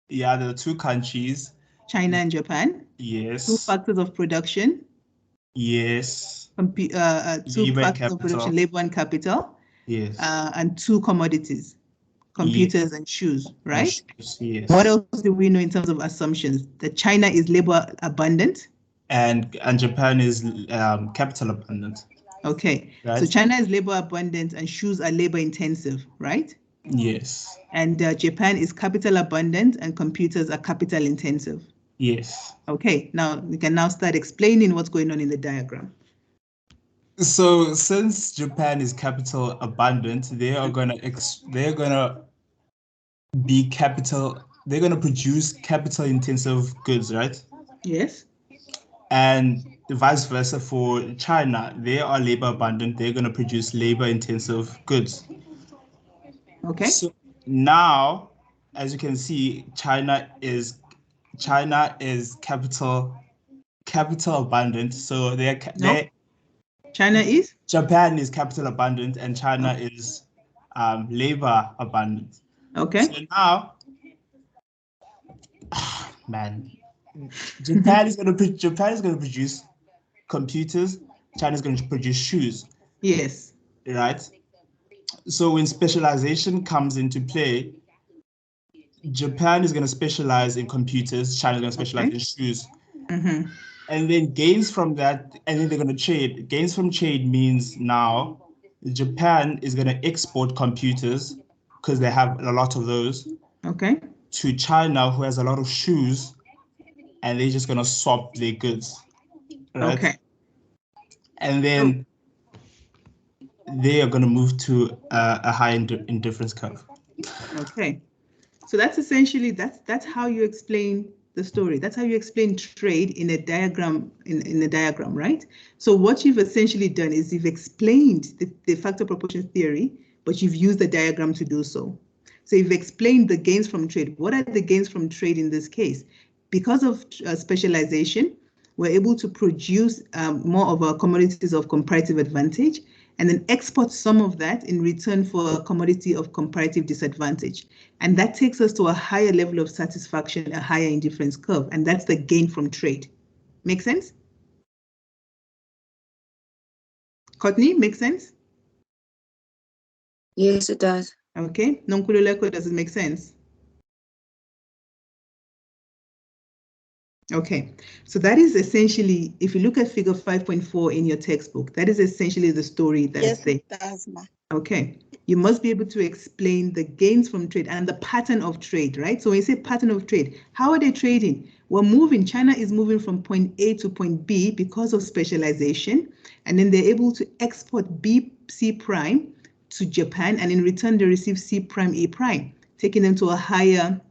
S3: Yeah, there are two countries.
S1: China and Japan.
S3: Yes.
S1: Two factors of production.
S3: Yes.
S1: Two factors of production, labor and capital.
S3: Yes.
S1: And two commodities, computers and shoes, right?
S3: Yes.
S1: What else do we know in terms of assumptions? That China is labor abundant.
S3: And Japan is capital abundant.
S1: Okay,
S3: right?
S1: So China is labor abundant and shoes are labor intensive, right?
S3: Yes.
S1: And Japan is capital abundant and computers are capital intensive.
S3: Yes.
S1: Okay, now we can now start explaining what's going on in the diagram.
S3: So since Japan is capital abundant, they're gonna produce capital intensive goods, right?
S1: Yes.
S3: And vice versa for China, they are labor abundant, they're gonna produce labor intensive goods.
S1: Okay.
S3: So now, as you can see, China is capital abundant. So
S1: China is?
S3: Japan is capital abundant and China is labor abundant.
S1: Okay.
S3: So now, man, Japan is going to produce computers China's going to produce shoes.
S1: Yes.
S3: Right? So when specialization comes into play, Japan is going to specialize in computers, China is going to specialize in shoes. And then gains from that, and then they're going to trade. Gains from trade means now Japan is going to export computers because they have a lot of those.
S1: Okay.
S3: To China, who has a lot of shoes, and they're just going to swap their goods. Right?
S1: Okay.
S3: And then they are going to move to a high indifference curve.
S1: Okay. So that's essentially, that's how you explain the story. That's how you explain trade in a diagram, in a diagram, right? So what you've essentially done is you've explained the factor proportion theory, but you've used the diagram to do so. So you've explained the gains from trade. What are the gains from trade in this case? Because of specialization, we're able to produce more of our commodities of comparative advantage and then export some of that in return for a commodity of comparative disadvantage. And that takes us to a higher level of satisfaction, a higher indifference curve, and that's the gain from trade. Make sense? Courtney, make sense?
S7: Yes, it does.
S1: Okay. Nonkululeko, does it make sense? Okay, so that is essentially, if you look at figure 5.4 in your textbook, that is essentially the story that's there.
S5: Yes, it does, ma.
S1: Okay, you must be able to explain the gains from trade and the pattern of trade, right? So when you say pattern of trade, how are they trading? We're moving, China is moving from point A to point B because of specialization, and then they're able to export B, C prime to Japan, and in return they receive C prime, A prime, taking them to a higher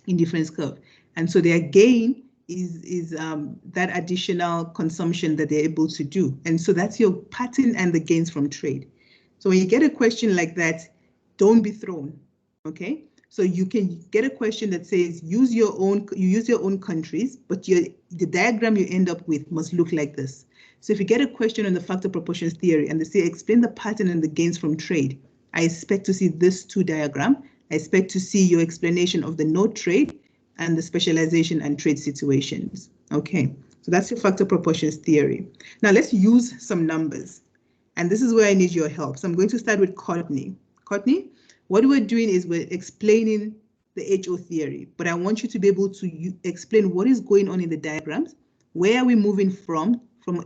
S1: indifference curve. And so their gain is that additional consumption that they're able to do. And so that's your pattern and the gains from trade. So when you get a question like that, don't be thrown, okay? So you can get a question that says, you use your own countries, but the diagram you end up with must look like this. So if you get a question on the factor proportions theory and they say, explain the pattern and the gains from trade, I expect to see this two diagram. I expect to see your explanation of the no trade and the specialization and trade situations. Okay, so that's your factor proportions theory. Now let's use some numbers. And this is where I need your help. So I'm going to start with Courtney. Courtney, what we're doing is we're explaining the HO theory, but I want you to be able to explain what is going on in the diagrams. Where are we moving from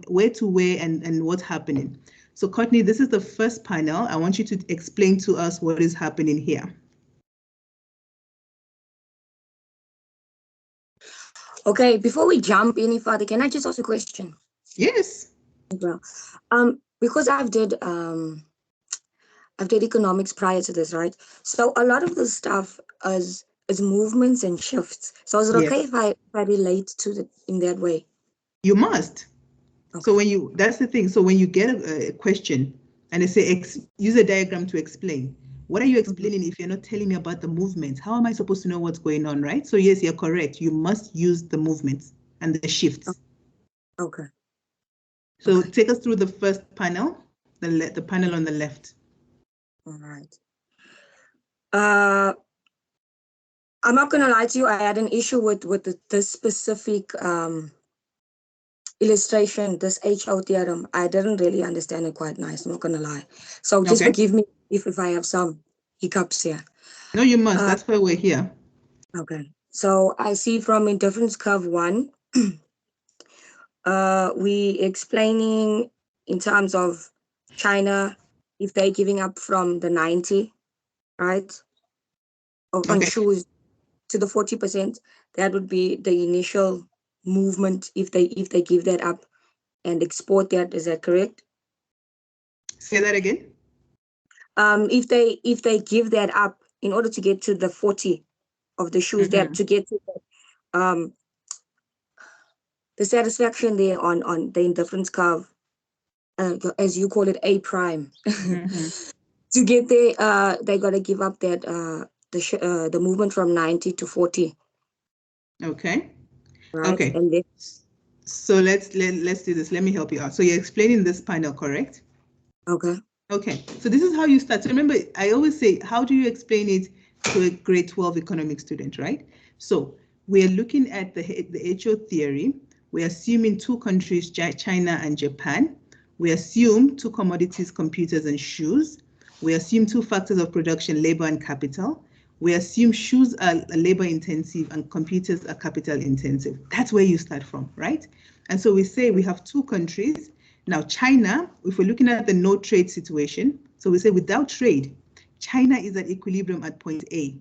S1: where to where, and what's happening? So Courtney, this is the first panel. I want you to explain to us what is happening here.
S7: Okay, before we jump any further, can I just ask a question?
S1: Yes.
S7: Well, because I've did economics prior to this, right? So a lot of the stuff is movements and shifts. So is it okay if I relate to it in that way?
S1: You must.
S7: Okay.
S1: So that's the thing. So when you get a question and they say use a diagram to explain, what are you explaining if you're not telling me about the movements? How am I supposed to know what's going on, right? So yes, you're correct. You must use the movements and the shifts.
S7: Okay.
S1: So take us through the first panel, the panel on the left.
S7: All right. I'm not gonna lie to you. I had an issue with this specific illustration, this HO theorem. I didn't really understand it quite nice. I'm not gonna lie. So just forgive me if I have some hiccups here.
S1: No, you must. That's why we're here.
S7: Okay. So I see from indifference curve 1, we explaining in terms of China, if they're giving up from the 90, right? On shoes to the 40%, that would be the initial movement if they give that up and export that. Is that correct?
S1: Say that again.
S7: If they give that up in order to get to the 40 of the shoes, that to get to the satisfaction there on the indifference curve, as you call it, A prime. To get there, they got to give up that the movement from 90 to 40.
S1: Okay.
S7: Right.
S1: Okay.
S7: And then,
S1: so let's do this. Let me help you out. So you're explaining this panel, correct?
S7: Okay.
S1: Okay. So this is how you start. So remember, I always say, how do you explain it to a grade 12 economic student, right? So we're looking at the HO theory. We're assuming two countries, China and Japan. We assume 2 commodities, computers and shoes. We assume 2 factors of production, labor and capital. We assume shoes are labor intensive and computers are capital intensive. That's where you start from, right? And so we say we have 2 countries. Now China, if we're looking at the no trade situation, so we say without trade, China is at equilibrium at point A,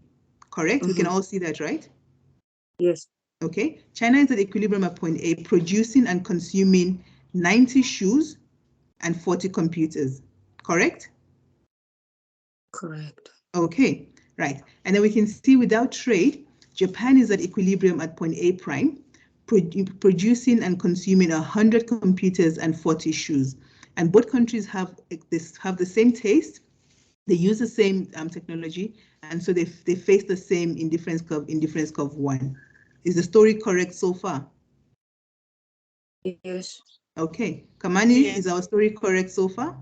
S1: correct? We can all see that, right?
S7: Yes.
S1: Okay, China is at equilibrium at point A, producing and consuming 90 shoes and 40 computers, correct?
S7: Correct.
S1: Okay, right. And then we can see without trade, Japan is at equilibrium at point A prime, producing and consuming 100 computers and 40 shoes. And both countries have the same taste, they use the same technology, and so they face the same indifference curve 1. Is the story correct so far?
S7: Yes.
S1: Okay, Kamani,
S5: Yes.
S1: is our story correct so far?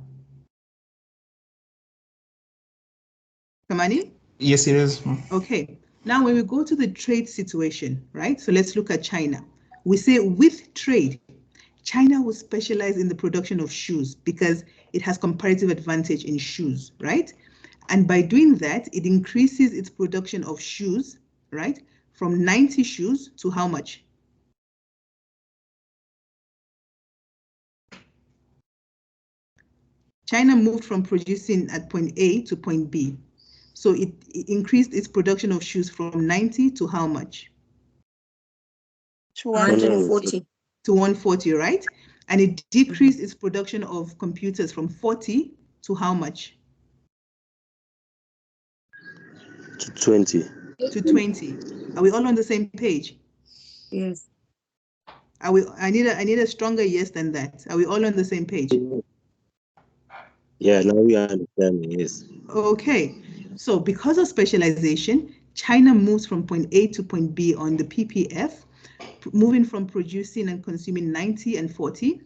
S1: Kamani?
S3: Yes, it is.
S1: Okay, now when we go to the trade situation, right? So let's look at China. We say with trade, China will specialize in the production of shoes because it has comparative advantage in shoes, right? And by doing that, it increases its production of shoes, right? From 90 shoes to how much? China moved from producing at point A to point B. So it increased its production of shoes from 90 to how much?
S5: To
S7: 140.
S1: To 140, right? And it decreased its production of computers from 40 to how much?
S8: To 20.
S1: To 20. Are we all on the same page?
S7: Yes.
S1: Are we? I need a stronger yes than that. Are we all on the same page?
S8: Yeah, now we understand. Yes.
S1: Okay. So because of specialization, China moves from point A to point B on the PPF, moving from producing and consuming 90 and 40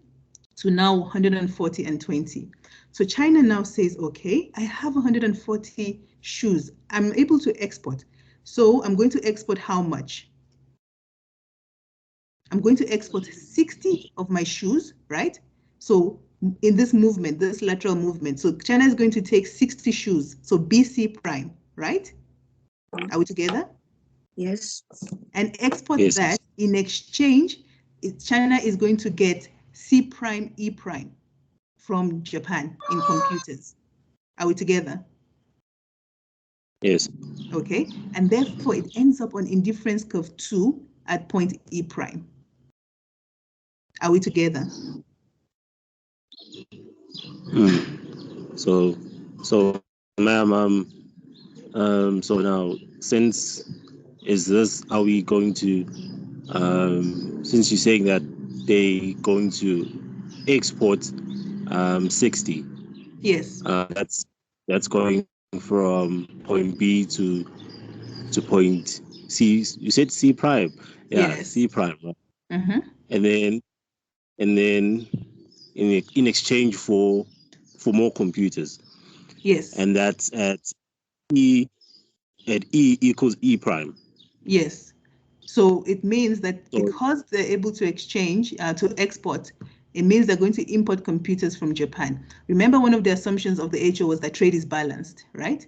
S1: to now 140 and 20. So China now says, okay, I have 140 shoes. I'm able to export. So I'm going to export how much? I'm going to export 60 of my shoes, right? So in this movement, this lateral movement, so China is going to take 60 shoes, so BC prime, right? Are we together?
S7: Yes.
S1: And export
S8: Yes.
S1: that. In exchange, China is going to get C prime, E prime from Japan in computers. Are we together?
S8: Yes.
S1: Okay, and therefore it ends up on indifference curve 2 at point E prime. Are we together?
S8: So ma'am, so now since are we going to, since you're saying that they going to export 60?
S1: Yes.
S8: That's going from point B to point C. You said C prime. Yeah,
S1: Yes.
S8: C prime. Right?
S1: Mm-hmm.
S8: And then in exchange for more computers.
S1: Yes.
S8: And that's at E equals E prime.
S1: Yes. So it means that because they're able to exchange, to export, it means they're going to import computers from Japan. Remember, one of the assumptions of the HO was that trade is balanced, right?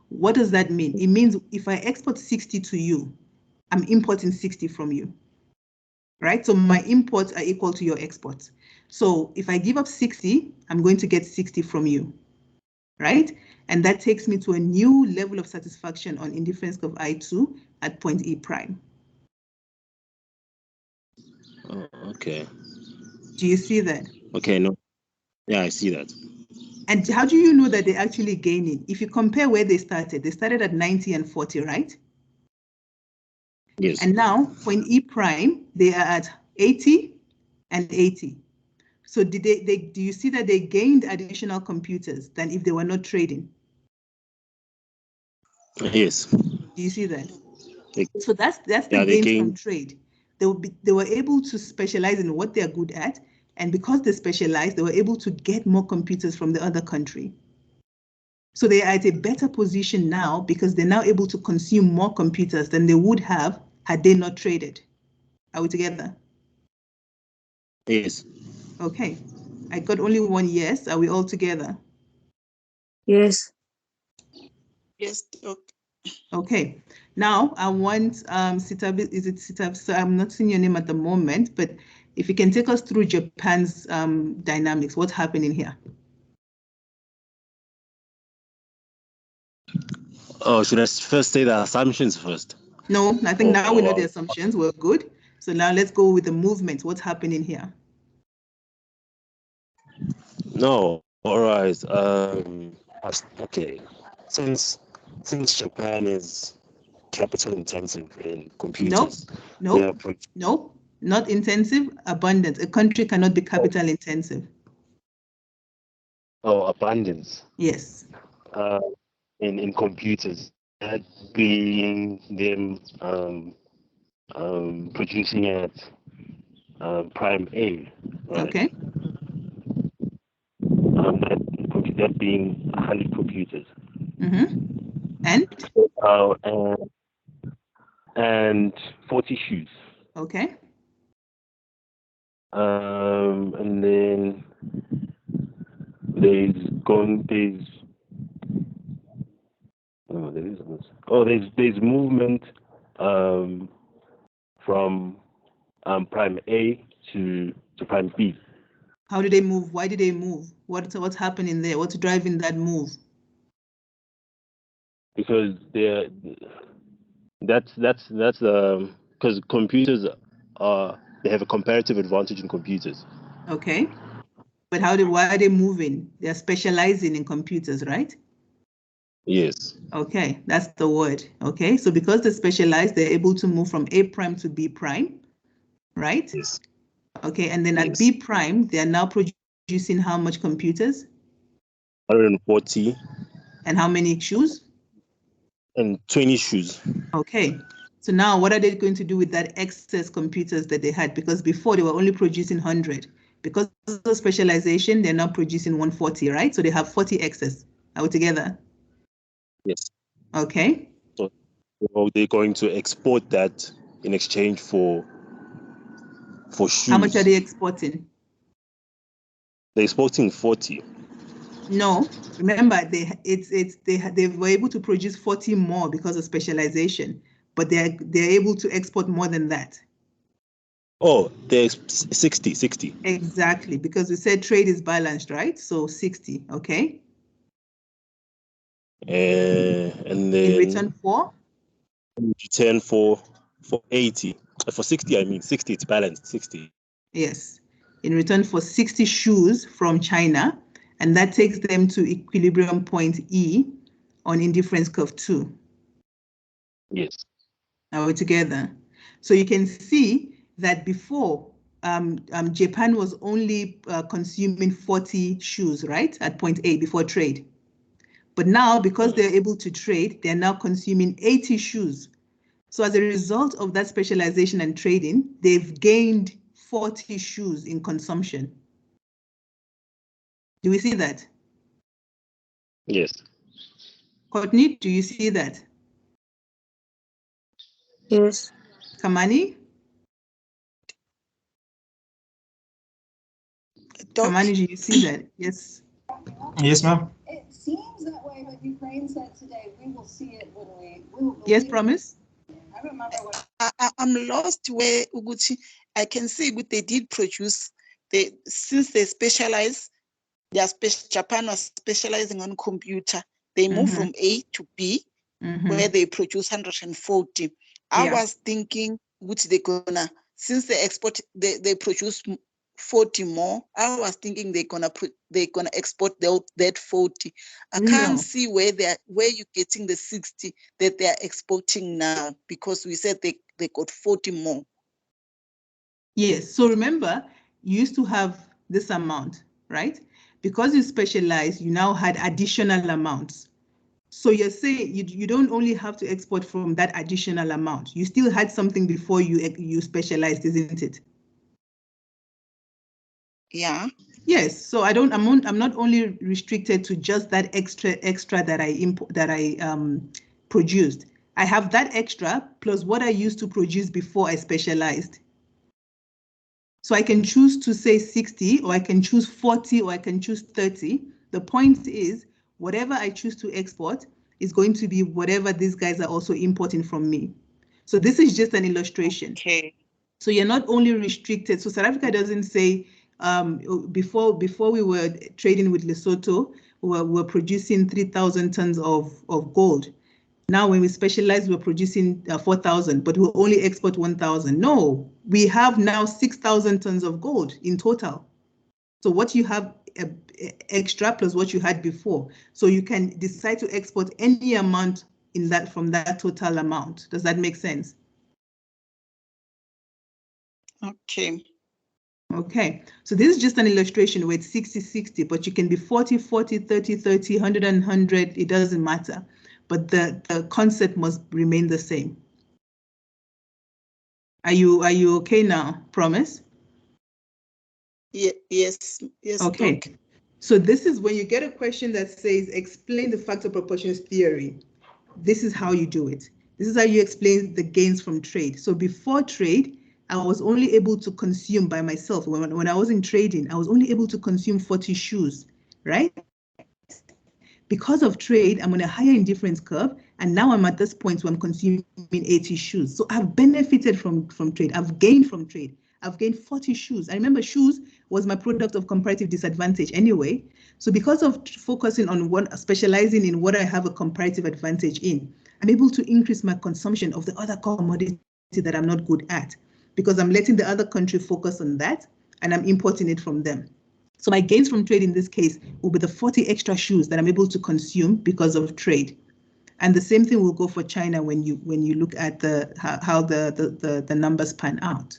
S1: What does that mean? It means if I export 60 to you, I'm importing 60 from you, right? So my imports are equal to your exports. So if I give up 60, I'm going to get 60 from you, right? And that takes me to a new level of satisfaction on indifference curve I2 at point E prime.
S8: Oh, okay.
S1: Do you see that?
S8: Okay, no. Yeah, I see that.
S1: And how do you know that they're actually gaining? If you compare where they started at 90 and 40, right?
S8: Yes.
S1: And now, point E prime, they are at 80 and 80. So do you see that they gained additional computers than if they were not trading?
S8: Yes.
S1: Do you see that? So that's the
S8: they
S1: gains from trade. They were able to specialize in what they're good at, and because they specialized, they were able to get more computers from the other country. So they are at a better position now because they're now able to consume more computers than they would have had they not traded. Are we together?
S8: Yes.
S1: Okay. I got only one yes. Are we all together?
S7: Yes.
S5: Yes, Doc.
S1: Okay. Now I want Sitab, is it Sitab? So I'm not seeing your name at the moment, but if you can take us through Japan's dynamics, what's happening here?
S8: Oh, should I first say the assumptions first?
S1: No, I think now we know the assumptions. We're good. So now let's go with the movement. What's happening here?
S8: No. All right. Okay. Since Japan is capital intensive in computers.
S1: Nope. Not intensive. Abundance. A country cannot be capital intensive.
S8: Oh, abundance.
S1: Yes.
S8: In computers, that being them producing at prime A, right?
S1: Okay.
S8: That being 100 computers. And 40 shoes.
S1: Okay.
S8: And then there's movement from prime A to prime B.
S1: How do they move? Why do they move? What's happening there? What's driving that move?
S8: Because that's because computers they have a comparative advantage in computers.
S1: Okay. But why are they moving? They're specializing in computers, right?
S8: Yes.
S1: Okay, that's the word. Okay, so because they specialize, they're able to move from A prime to B prime, right?
S8: Yes.
S1: Okay, and then at B prime, they are now producing how much computers?
S8: 140.
S1: And how many shoes?
S8: And 20 shoes.
S1: Okay, so now what are they going to do with that excess computers that they had? Because before they were only producing 100. Because of specialization, they're now producing 140, right? So they have 40 excess. Are we together?
S8: Yes.
S1: Okay.
S8: So they're going to export that in exchange for shoes.
S1: How much are they exporting?
S8: They're exporting 40.
S1: No, remember they were able to produce 40 more because of specialization, but they're able to export more than that.
S8: Oh, they're 60.
S1: Exactly, because we said trade is balanced, right? So 60, okay?
S8: And then
S1: in return for
S8: 80. For 60, I mean 60, it's balanced, 60.
S1: Yes, in return for 60 shoes from China, and that takes them to equilibrium point E on indifference curve 2.
S8: Yes.
S1: Are we together? So you can see that before, Japan was only consuming 40 shoes, right, at point A before trade. But now, because they're able to trade, they're now consuming 80 shoes. So as a result of that specialization and trading, they've gained 40 shoes in consumption. Do we see that?
S8: Yes.
S1: Courtney, do you see that?
S7: Yes.
S1: Kamani? Kamani, do you see that? Yes.
S3: Yes, ma'am.
S6: It seems that way, but Ukraine said today we will see it when we will.
S1: Yes, promise.
S6: I remember when
S5: I'm lost where Uguchi. I can see what they did produce. Since they specialize, Japan was specializing on computer. They moved from A to B, where they produce 140. I was thinking, which they gonna, since they they produce 40 more. I was thinking they're gonna export that 40. I can't see where you're getting the 60 that they're exporting now, because we said they got 40 more.
S1: Yes, so remember, you used to have this amount, right? Because you specialize, you now had additional amounts. So you're saying you don't only have to export from that additional amount. You still had something before you specialized, isn't it?
S5: Yeah.
S1: Yes. So I'm not only restricted to just that extra that I produced. I have that extra plus what I used to produce before I specialized. So I can choose to say 60, or I can choose 40, or I can choose 30. The point is, whatever I choose to export is going to be whatever these guys are also importing from me. So this is just an illustration.
S5: Okay.
S1: So you're not only restricted. So South Africa doesn't say, before we were trading with Lesotho, we were producing 3,000 tons of gold. Now, when we specialize, we're producing 4,000, but we'll only export 1,000. No, we have now 6,000 tons of gold in total. So what you have extra plus what you had before. So you can decide to export any amount in that from that total amount. Does that make sense?
S5: Okay.
S1: Okay, so this is just an illustration where it's 60, 60, but you can be 40, 40, 30, 30, 100, and 100. It doesn't matter. But the concept must remain the same. Are you okay now? Promise?
S5: Yes.
S1: Okay.
S5: Doc.
S1: So this is when you get a question that says, explain the factor proportions theory. This is how you do it. This is how you explain the gains from trade. So before trade, I was only able to consume by myself. When I was in trading, I was only able to consume 40 shoes, right? Because of trade, I'm on a higher indifference curve, and now I'm at this point where I'm consuming 80 shoes. So I've benefited from trade. I've gained from trade. I've gained 40 shoes. I remember shoes was my product of comparative disadvantage anyway. So because of focusing on specializing in what I have a comparative advantage in, I'm able to increase my consumption of the other commodity that I'm not good at, because I'm letting the other country focus on that and I'm importing it from them. So my gains from trade in this case will be the 40 extra shoes that I'm able to consume because of trade. And the same thing will go for China when you look at how the numbers pan out.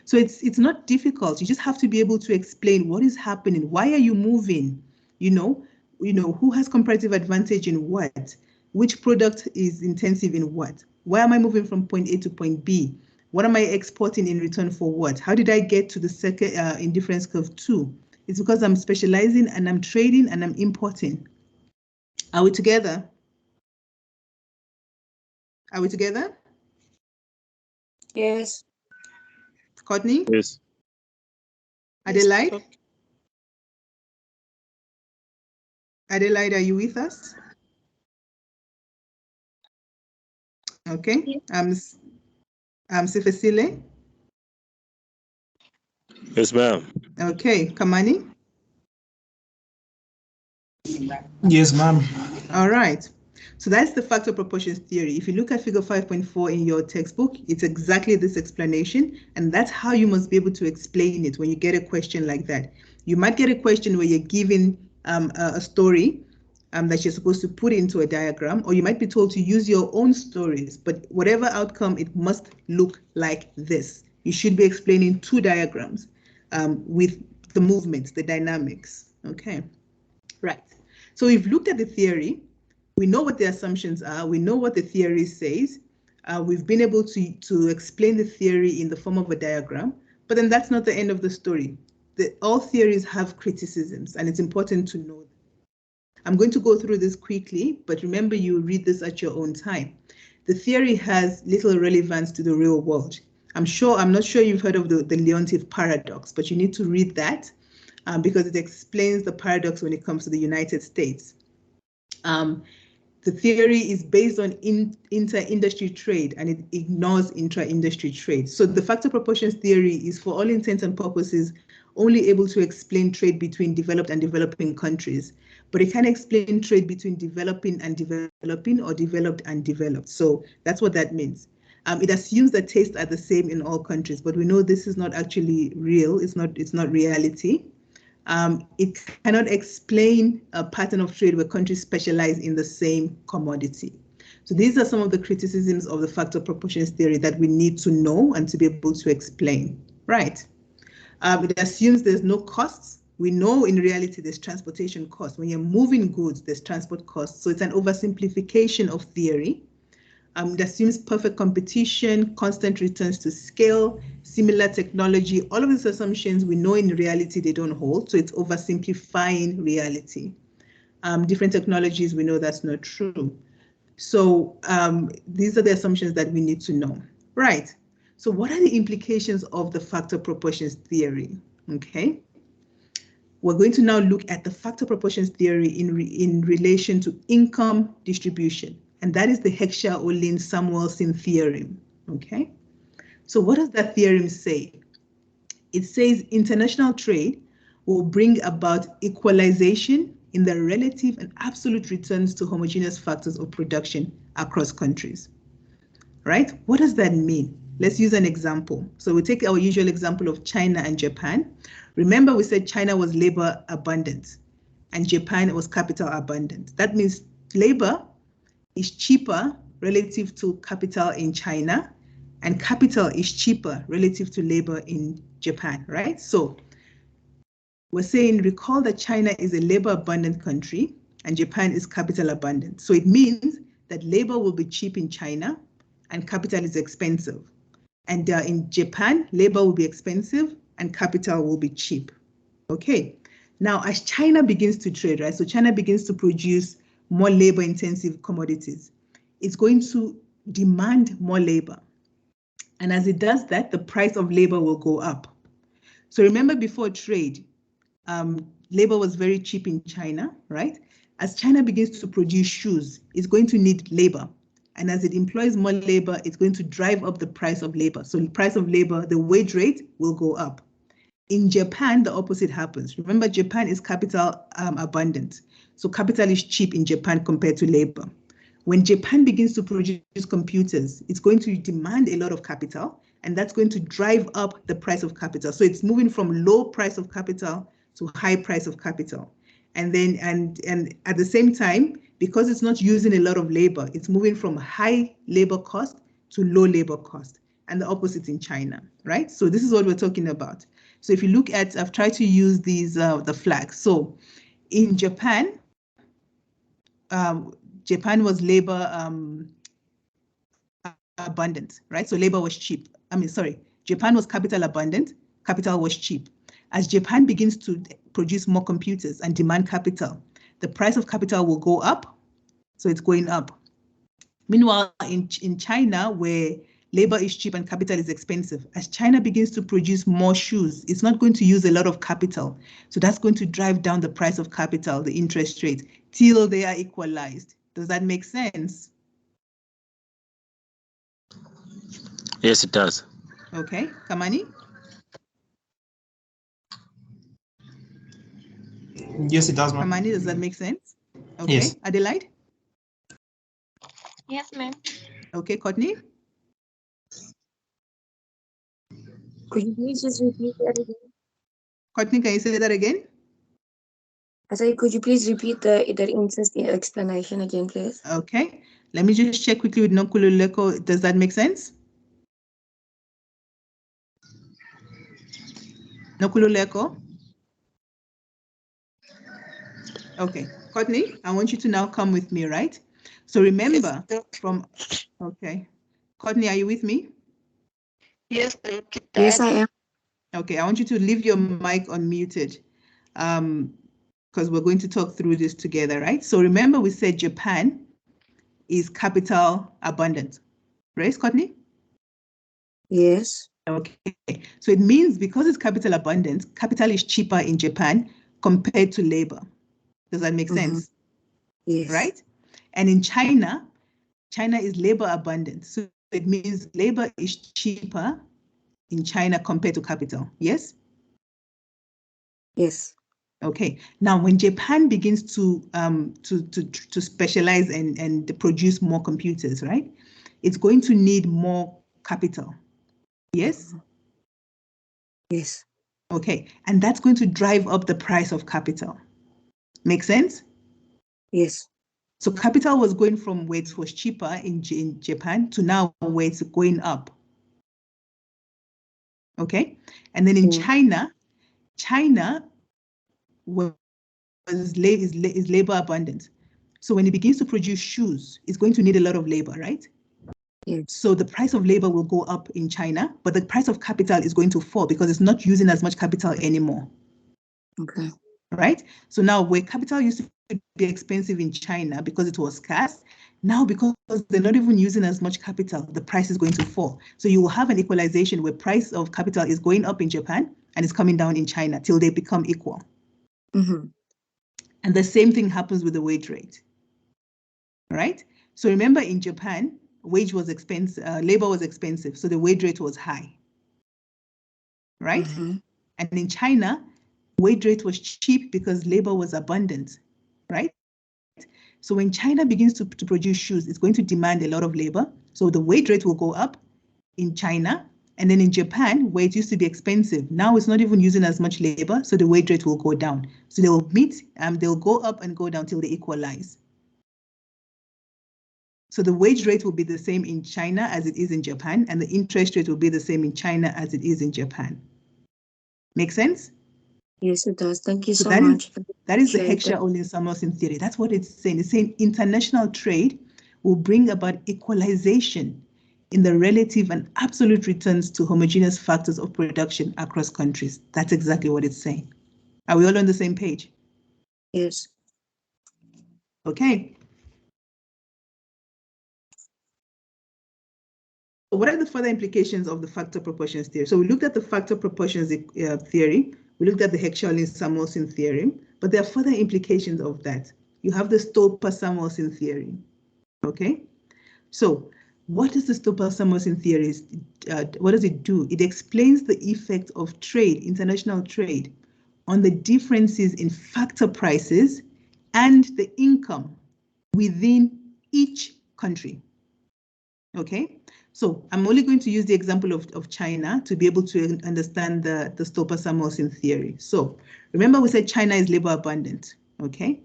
S1: So it's not difficult. You just have to be able to explain what is happening. Why are you moving? You know, who has comparative advantage in what? Which product is intensive in what? Why am I moving from point A to point B? What am I exporting in return for what? How did I get to the second indifference curve 2? It's because I'm specializing and I'm trading and I'm importing. Are we together? Are we together?
S7: Yes.
S1: Courtney?
S8: Yes.
S1: Adelaide?
S5: Yes,
S1: Adelaide, are you with us? Okay. Sifesile?
S8: Yes, ma'am.
S1: Okay. Kamani?
S3: Yes, ma'am.
S1: All right. So that's the factor proportions theory. If you look at figure 5.4 in your textbook, it's exactly this explanation. And that's how you must be able to explain it when you get a question like that. You might get a question where you're given a story that you're supposed to put into a diagram, or you might be told to use your own stories. But whatever outcome, it must look like this. You should be explaining 2 diagrams with the movements, the dynamics. Okay, right. So we've looked at the theory. We know what the assumptions are. We know what the theory says. We've been able to explain the theory in the form of a diagram, but then that's not the end of the story. All theories have criticisms, and it's important to know. I'm going to go through this quickly, but remember you read this at your own time. The theory has little relevance to the real world. I'm not sure you've heard of the Leontief paradox, but you need to read that because it explains the paradox when it comes to the United States. The theory is based on inter-industry trade, and it ignores intra-industry trade. So the factor proportions theory is, for all intents and purposes, only able to explain trade between developed and developing countries, but it can explain trade between developing and developing, or developed and developed. So that's what that means. It assumes that tastes are the same in all countries, but we know this is not actually real. It's not reality. It cannot explain a pattern of trade where countries specialize in the same commodity. So these are some of the criticisms of the factor proportions theory that we need to know and to be able to explain. Right. It assumes there's no costs. We know in reality there's transportation costs. When you're moving goods, there's transport costs. So it's an oversimplification of theory. It assumes perfect competition, constant returns to scale, similar technology. All of these assumptions we know in reality they don't hold, so it's oversimplifying reality. Different technologies, we know that's not true. So these are the assumptions that we need to know. Right. So what are the implications of the factor proportions theory? Okay. We're going to now look at the factor proportions theory in relation to income distribution. And that is the Heckscher-Ohlin-Samuelson theorem. Okay. So what does that theorem say? It says international trade will bring about equalization in the relative and absolute returns to homogeneous factors of production across countries. Right? What does that mean? Let's use an example. So we take our usual example of China and Japan. Remember, we said China was labor abundant and Japan was capital abundant. That means labor is cheaper relative to capital in China, and capital is cheaper relative to labor in Japan, right? So we're saying, recall that China is a labor abundant country and Japan is capital abundant. So it means that labor will be cheap in China and capital is expensive. And in Japan, labor will be expensive and capital will be cheap. Okay, now as China begins to trade, right? So China begins to produce more labor intensive commodities. It's going to demand more labor. And as it does that, the price of labor will go up. So remember before trade, labor was very cheap in China, right? As China begins to produce shoes, it's going to need labor. And as it employs more labor, it's going to drive up the price of labor. So the price of labor, the wage rate will go up. In Japan, the opposite happens. Remember, Japan is capital abundant. So capital is cheap in Japan compared to labor. When Japan begins to produce computers, it's going to demand a lot of capital, and that's going to drive up the price of capital. So it's moving from low price of capital to high price of capital. And then, and at the same time, because it's not using a lot of labor, it's moving from high labor cost to low labor cost, and the opposite in China, right? So this is what we're talking about. So if you look at, I've tried to use these, the flags. So in Japan, Japan was labor abundant, right? So labor was cheap. Japan was capital abundant, capital was cheap. As Japan begins to produce more computers and demand capital, the price of capital will go up, so it's going up. Meanwhile, in China, where labor is cheap and capital is expensive, as China begins to produce more shoes, it's not going to use a lot of capital. So that's going to drive down the price of capital, the interest rate, till they are equalized. Does that make sense?
S8: Yes, it does.
S1: Okay, Kamani?
S3: Yes, it does, ma'am.
S1: Kamani, does that make sense? Okay,
S3: yes.
S1: Adelaide?
S9: Yes, ma'am.
S1: Okay, Courtney?
S7: Could you please just repeat that again?
S1: Courtney, can you say that again?
S7: I say, could you please repeat the interesting explanation again, please?
S1: Okay, let me just check quickly with Nkululeko. Does that make sense? Nkululeko? Okay, Courtney, I want you to now come with me, right? So remember from, okay. Courtney, are you with me?
S2: Yes,
S7: yes, I am.
S1: Okay, I want you to leave your mic unmuted because we're going to talk through this together, right? So remember we said Japan is capital abundant, right, Courtney?
S7: Yes.
S1: Okay, so it means because it's capital abundant, capital is cheaper in Japan compared to labor. Does that make sense?
S7: Yes.
S1: Right? And in China, China is labor abundant. So it means labor is cheaper in China compared to capital. Yes?
S7: Yes.
S1: Okay. Now, when Japan begins to specialize and produce more computers, right? It's going to need more capital. Yes?
S7: Yes.
S1: Okay. And that's going to drive up the price of capital. Make sense?
S7: Yes.
S1: So capital was going from where it was cheaper in Japan to now where it's going up. Okay. And then in China is labor abundant. So when it begins to produce shoes, it's going to need a lot of labor, right?
S7: Yes.
S1: So the price of labor will go up in China, but the price of capital is going to fall because it's not using as much capital anymore.
S7: Okay.
S1: Right? So now where capital used to be expensive in China because it was scarce, Now, because they're not even using as much capital, the price is going to fall. So you will have an equalization where price of capital is going up in Japan and it's coming down in China till they become equal.
S7: Mm-hmm.
S1: And the same thing happens with the wage rate, right? So remember, in Japan, wage was expensive, labor was expensive, so the wage rate was high, right?
S7: Mm-hmm.
S1: And in China, wage rate was cheap because labor was abundant, right? So when China begins to produce shoes, it's going to demand a lot of labor. So the wage rate will go up in China. And then in Japan, where it used to be expensive, now it's not even using as much labor, so the wage rate will go down. So they'll meet, they'll go up and go down till they equalize. So the wage rate will be the same in China as it is in Japan, and the interest rate will be the same in China as it is in Japan. Make sense?
S7: Yes, it does. Thank you so much.
S1: That is the Heckscher-Ohlin-Samuelson theory. That's what it's saying. It's saying international trade will bring about equalization in the relative and absolute returns to homogeneous factors of production across countries. That's exactly what it's saying. Are we all on the same page?
S7: Yes.
S1: Okay. What are the further implications of the factor proportions theory? So we looked at the factor proportions theory. We looked at the Heckscher-Ohlin-Samuelson theorem, but there are further implications of that. You have the Stolper-Samuelson theory. Okay. So what is the Stolper-Samuelson theory? What does it do? It explains the effect of trade, international trade, on the differences in factor prices and the income within each country. Okay, so I'm only going to use the example of China to be able to understand the Stolper-Samuelson theory. So remember, we said China is labor abundant, okay?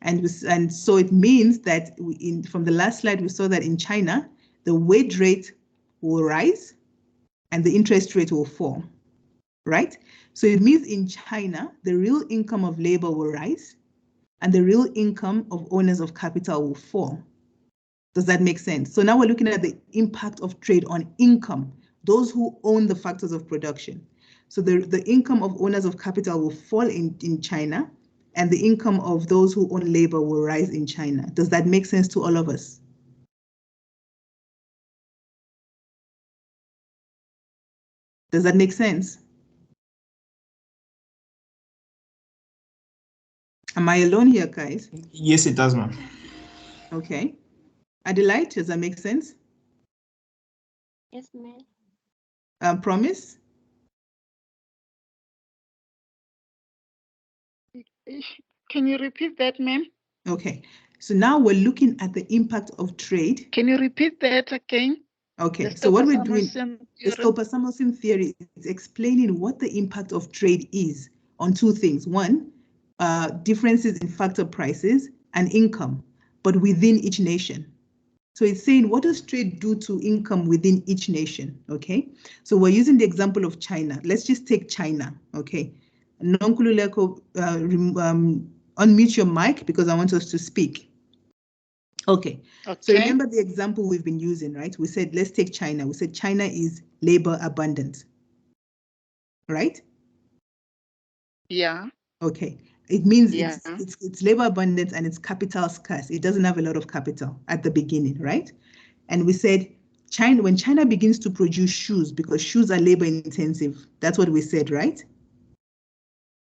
S1: And so it means that from the last slide, we saw that in China, the wage rate will rise and the interest rate will fall, right? So it means in China, the real income of labor will rise and the real income of owners of capital will fall. Does that make sense? So now we're looking at the impact of trade on income, those who own the factors of production. So the income of owners of capital will fall in China, and the income of those who own labor will rise in China. Does that make sense to all of us? Does that make sense? Am I alone here, guys?
S3: Yes, it does, ma'am.
S1: Okay. Adelaide, does that make sense?
S9: Yes, ma'am.
S1: Promise?
S5: Can you repeat that, ma'am?
S1: Okay. So now we're looking at the impact of trade.
S5: Can you repeat that again?
S1: Okay, so what we're doing, the Stolper-Samuelson theory is explaining what the impact of trade is on two things. One, differences in factor prices and income, but within each nation. So it's saying, what does trade do to income within each nation? Okay, so we're using the example of China. Let's just take China, okay? Nonkululeko, unmute your mic because I want us to speak. Okay, so remember the example we've been using, right? We said, let's take China. We said China is labor abundant, right?
S5: Yeah.
S1: Okay, it means it's labor abundant and it's capital scarce. It doesn't have a lot of capital at the beginning, right? And we said, when China begins to produce shoes, because shoes are labor intensive, that's what we said, right?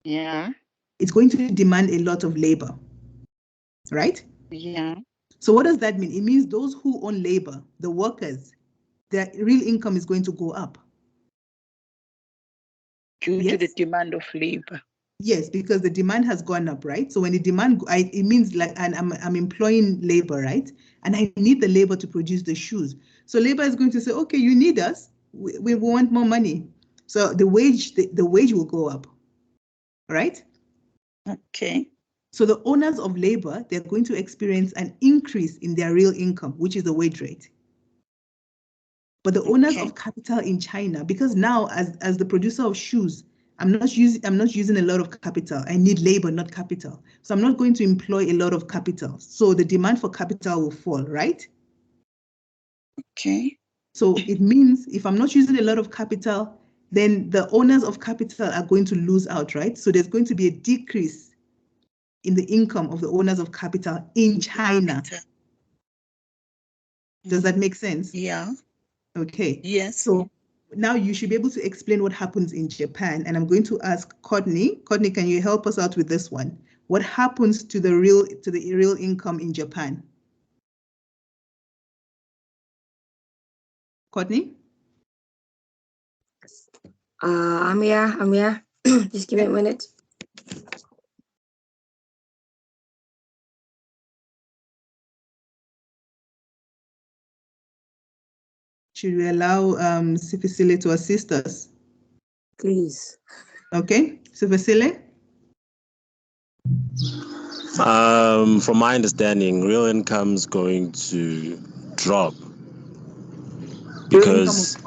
S5: Yeah.
S1: It's going to demand a lot of labor, right?
S5: Yeah.
S1: So what does that mean? It means those who own labor, the workers, their real income is going to go up.
S5: Due to the demand of labor.
S1: Yes, because the demand has gone up, right? So when the demand, it means like, and I'm employing labor, right? And I need the labor to produce the shoes. So labor is going to say, okay, you need us. We want more money. So the wage will go up, right?
S5: Okay.
S1: So the owners of labor, they're going to experience an increase in their real income, which is the wage rate. But the owners of capital in China, because now as the producer of shoes, I'm not using a lot of capital. I need labor, not capital. So I'm not going to employ a lot of capital. So the demand for capital will fall, right?
S5: Okay.
S1: So it means if I'm not using a lot of capital, then the owners of capital are going to lose out, right? So there's going to be a decrease in the income of the owners of capital in China. Does that make sense?
S5: Yeah.
S1: Okay.
S5: Yes.
S1: So now you should be able to explain what happens in Japan. And I'm going to ask Courtney. Courtney, can you help us out with this one? What happens to the real income in Japan? Courtney?
S7: I'm here. Just give me a minute.
S1: Should we allow Sifisile to assist us?
S7: Please.
S1: Okay, Sifisile?
S8: From my understanding, real income is going to drop because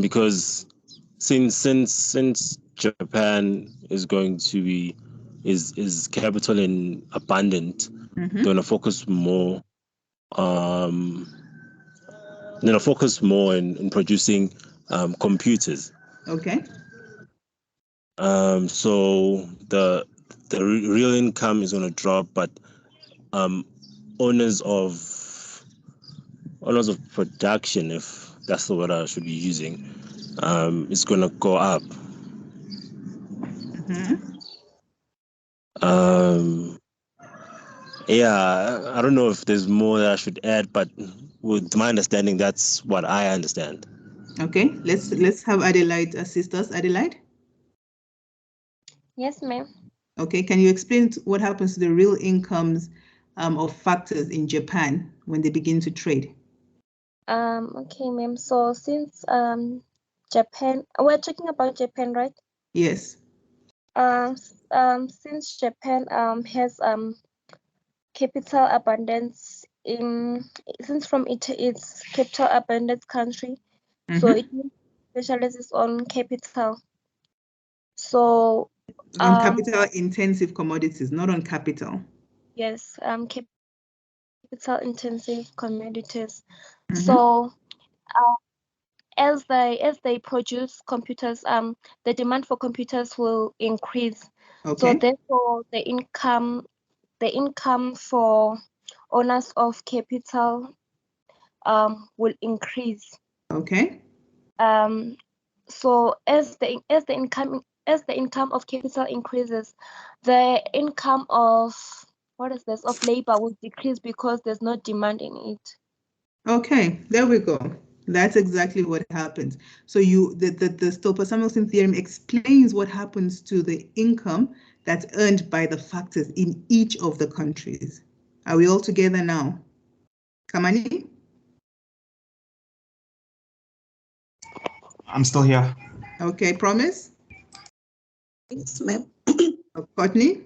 S8: because since Japan is going to be is capital in abundant, they're gonna focus more in producing computers.
S1: Okay.
S8: So the real income is going to drop, but owners of production, if that's the word I should be using, is going to go up. Yeah, I don't know if there's more that I should add, but with my understanding, that's what I understand.
S1: Okay, let's have Adelaide assist us. Adelaide?
S9: Yes, ma'am.
S1: Okay, can you explain what happens to the real incomes of factors in Japan when they begin to trade?
S9: Okay, ma'am. So since Japan, we're talking about Japan, right?
S1: Yes.
S9: Since Japan has capital abundance since from it's capital abundant country, so it specializes on capital. So
S1: on capital intensive commodities, not on capital.
S9: Yes, capital intensive commodities. So as they produce computers, the demand for computers will increase.
S1: Okay.
S9: So therefore the income for owners of capital will increase.
S1: Okay.
S9: So as the income of capital increases, the income of labor will decrease because there's no demand in it.
S1: Okay, there we go. That's exactly what happens. So the Stolper-Samuelson theorem explains what happens to the income that's earned by the factors in each of the countries. Are we all together now? Kamani?
S3: I'm still here.
S1: Okay, Promise?
S5: Yes, ma'am.
S1: Courtney?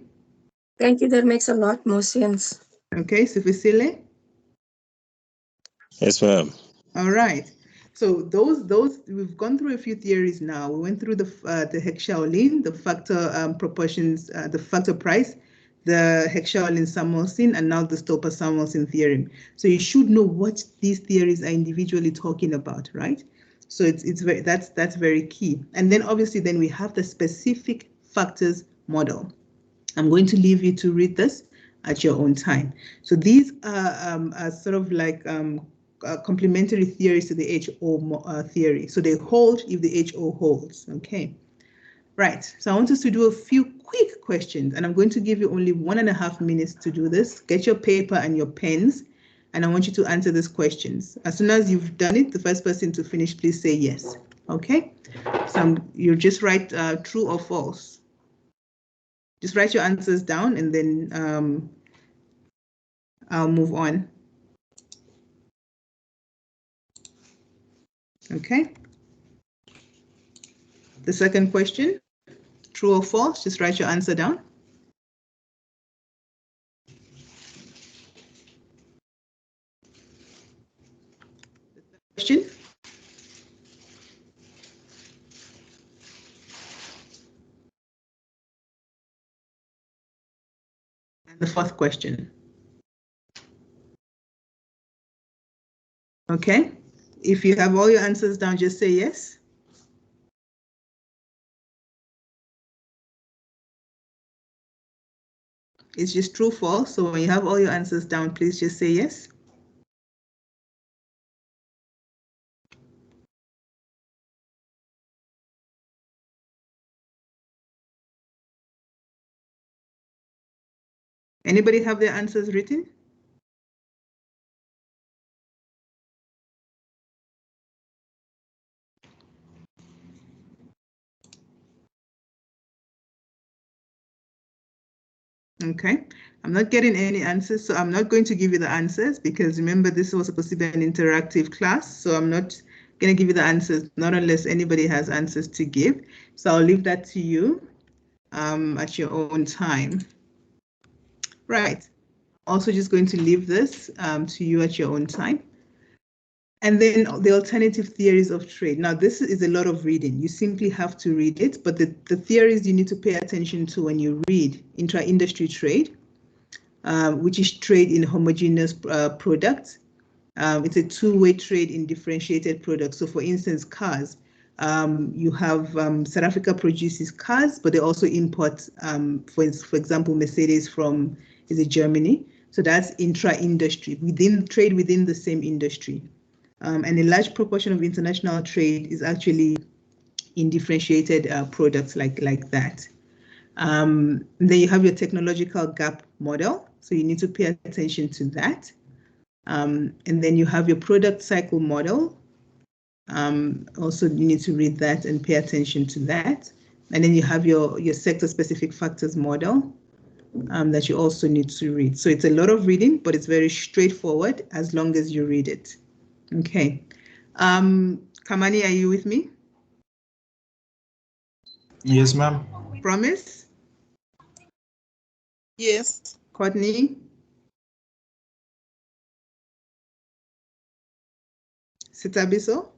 S7: Thank you, that makes a lot more sense.
S1: Okay, Sifisile?
S8: Yes, ma'am.
S1: All right. So those we've gone through a few theories now. We went through the Heck-Shaolin, the factor proportions, the factor price, the Heck-Shaolin-Samuelson, and now the Stolper-Samuelson theorem. So you should know what these theories are individually talking about, right? So that's very key. And then obviously then we have the specific factors model. I'm going to leave you to read this at your own time. So these are sort of like complementary theories to the HO theory. So they hold if the HO holds, okay? Right, so I want us to do a few quick questions, and I'm going to give you only 1.5 minutes to do this. Get your paper and your pens, and I want you to answer these questions. As soon as you've done it, the first person to finish, please say yes, okay? So you just write true or false. Just write your answers down, and then I'll move on. Okay. The second question, true or false, just write your answer down. The third question. And the fourth question. Okay. If you have all your answers down, just say yes. It's just true, false. So when you have all your answers down, please just say yes. Anybody have their answers written? Okay, I'm not getting any answers, so I'm not going to give you the answers because remember this was supposed to be an interactive class, so I'm not going to give you the answers, not unless anybody has answers to give. So I'll leave that to you at your own time. Right, also just going to leave this to you at your own time. And then the alternative theories of trade. Now, this is a lot of reading. You simply have to read it, but the theories you need to pay attention to when you read intra-industry trade, which is trade in homogeneous products. It's a two-way trade in differentiated products. So for instance, cars, you have South Africa produces cars, but they also import, for example, Mercedes from Germany. So that's intra-industry, trade within the same industry. And a large proportion of international trade is actually in differentiated products like that. Then you have your technological gap model. So you need to pay attention to that. And then you have your product cycle model. Also, you need to read that and pay attention to that. And then you have your sector-specific factors model that you also need to read. So it's a lot of reading, but it's very straightforward as long as you read it. Okay. Kamani, are you with me?
S3: Yes, ma'am.
S1: Promise?
S5: Yes.
S1: Courtney? Sitabiso?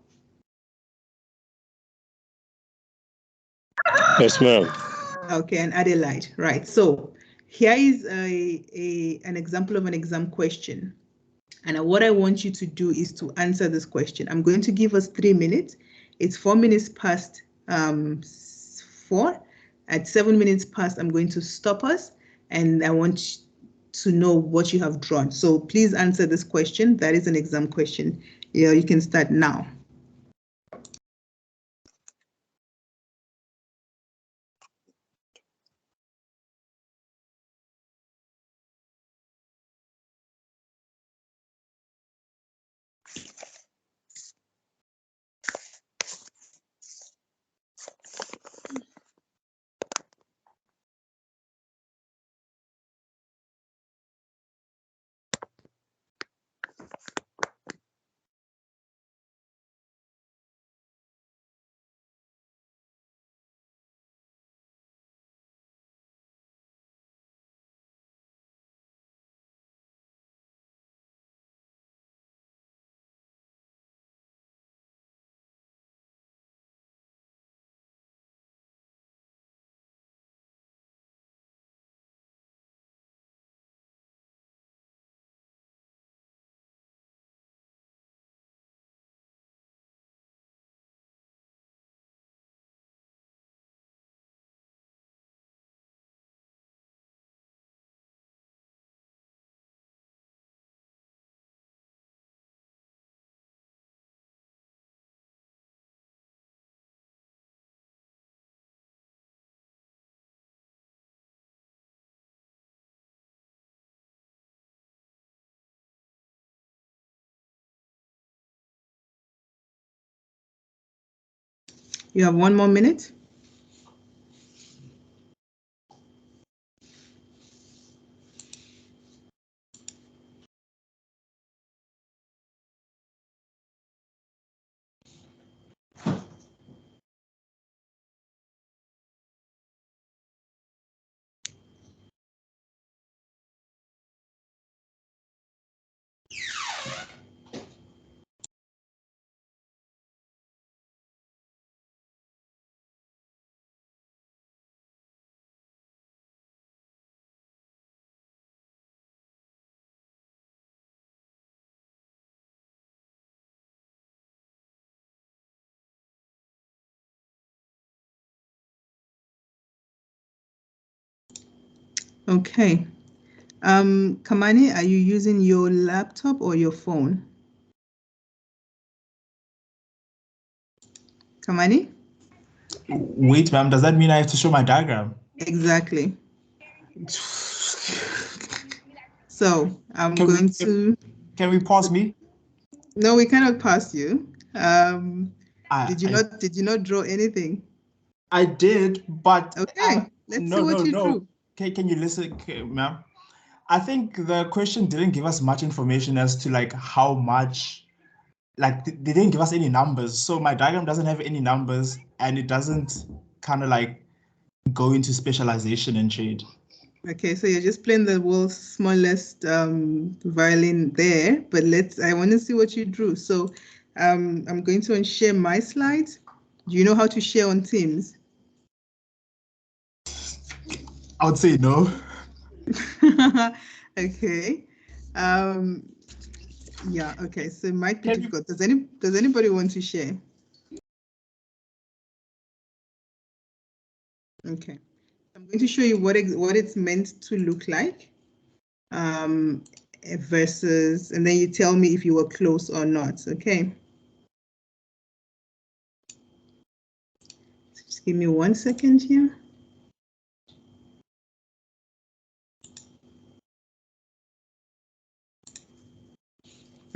S8: Yes, ma'am.
S1: Okay, and Adelaide, right. So here is an example of an exam question. And what I want you to do is to answer this question. I'm going to give us 3 minutes. It's 4 minutes past 4. At 7 minutes past, I'm going to stop us. And I want to know what you have drawn. So please answer this question. That is an exam question. Yeah, you can start now. You have 1 more minute. Okay, Kamani, are you using your laptop or your phone? Kamani?
S3: Wait, ma'am, does that mean I have to show my diagram?
S1: Exactly. So I'm going to.
S3: Can we pause me?
S1: No, we cannot pass you. Did you not draw anything?
S3: I did, but
S1: okay. Let's see what you drew.
S3: Can you listen, ma'am? I think the question didn't give us much information as to like how much, like they didn't give us any numbers. So my diagram doesn't have any numbers and it doesn't kind of like go into specialization and trade.
S1: Okay, so you're just playing the world's smallest violin there, but I want to see what you drew. So I'm going to unshare my slides. Do you know how to share on Teams?
S3: I would say no.
S1: Okay. Yeah, okay, so it might be difficult. Does anybody want to share? Okay. I'm going to show you what it's meant to look like versus, and then you tell me if you were close or not, okay? So just give me 1 second here.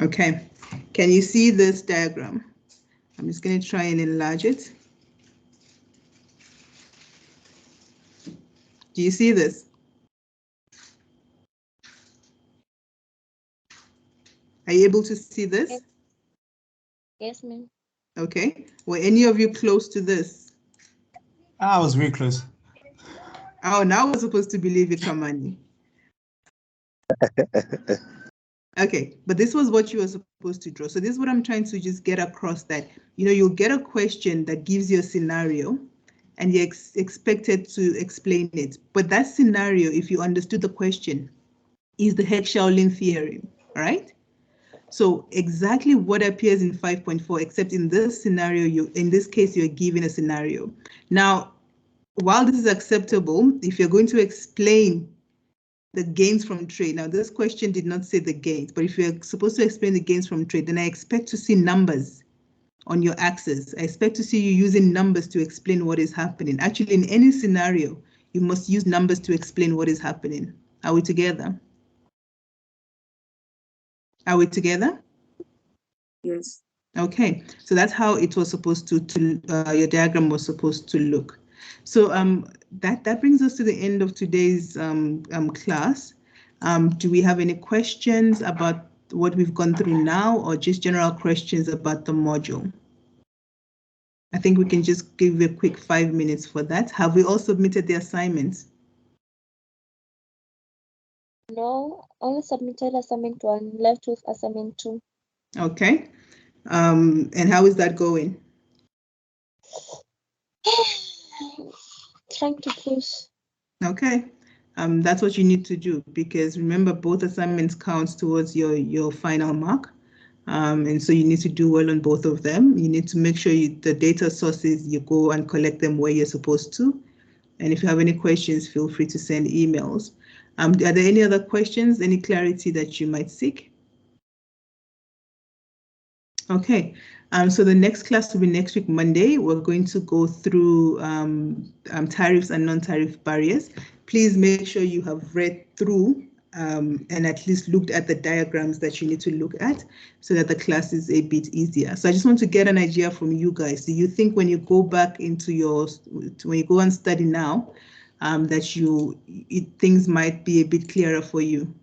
S1: Okay, can you see this diagram? I'm just going to try and enlarge it. Do you see this? Are you able to see this?
S9: Yes, ma'am.
S1: Okay. Were any of you close to this?
S3: I was very close.
S1: Oh, now we're supposed to believe you, Kamani. Okay, but this was what you were supposed to draw. So this is what I'm trying to just get across, that, you'll get a question that gives you a scenario and you're expected to explain it. But that scenario, if you understood the question, is the Heck-Shaolin theorem, right? So exactly what appears in 5.4, except in this scenario, in this case, you're given a scenario. Now, while this is acceptable, if you're going to explain the gains from trade. Now, this question did not say the gains, but if you're supposed to explain the gains from trade, then I expect to see numbers on your axis. I expect to see you using numbers to explain what is happening. Actually, in any scenario, you must use numbers to explain what is happening. Are we together? Are we together?
S7: Yes.
S1: Okay, so that's how it was supposed to your diagram was supposed to look. So that brings us to the end of today's class. Do we have any questions about what we've gone through now, or just general questions about the module? I think we can just give a quick 5 minutes for that. Have we all submitted the assignments?
S9: No, only submitted assignment 1, left with assignment 2.
S1: Okay. And how is that going?
S9: Trying to push.
S1: Okay. That's what you need to do, because remember, both assignments count towards your final mark. And so you need to do well on both of them. You need to make sure the data sources, you go and collect them where you're supposed to. And if you have any questions, feel free to send emails. Are there any other questions, any clarity that you might seek? Okay, so the next class will be next week, Monday. We're going to go through tariffs and non-tariff barriers. Please make sure you have read through and at least looked at the diagrams that you need to look at, so that the class is a bit easier. So I just want to get an idea from you guys. Do you think when you go back into when you go and study now, that things might be a bit clearer for you?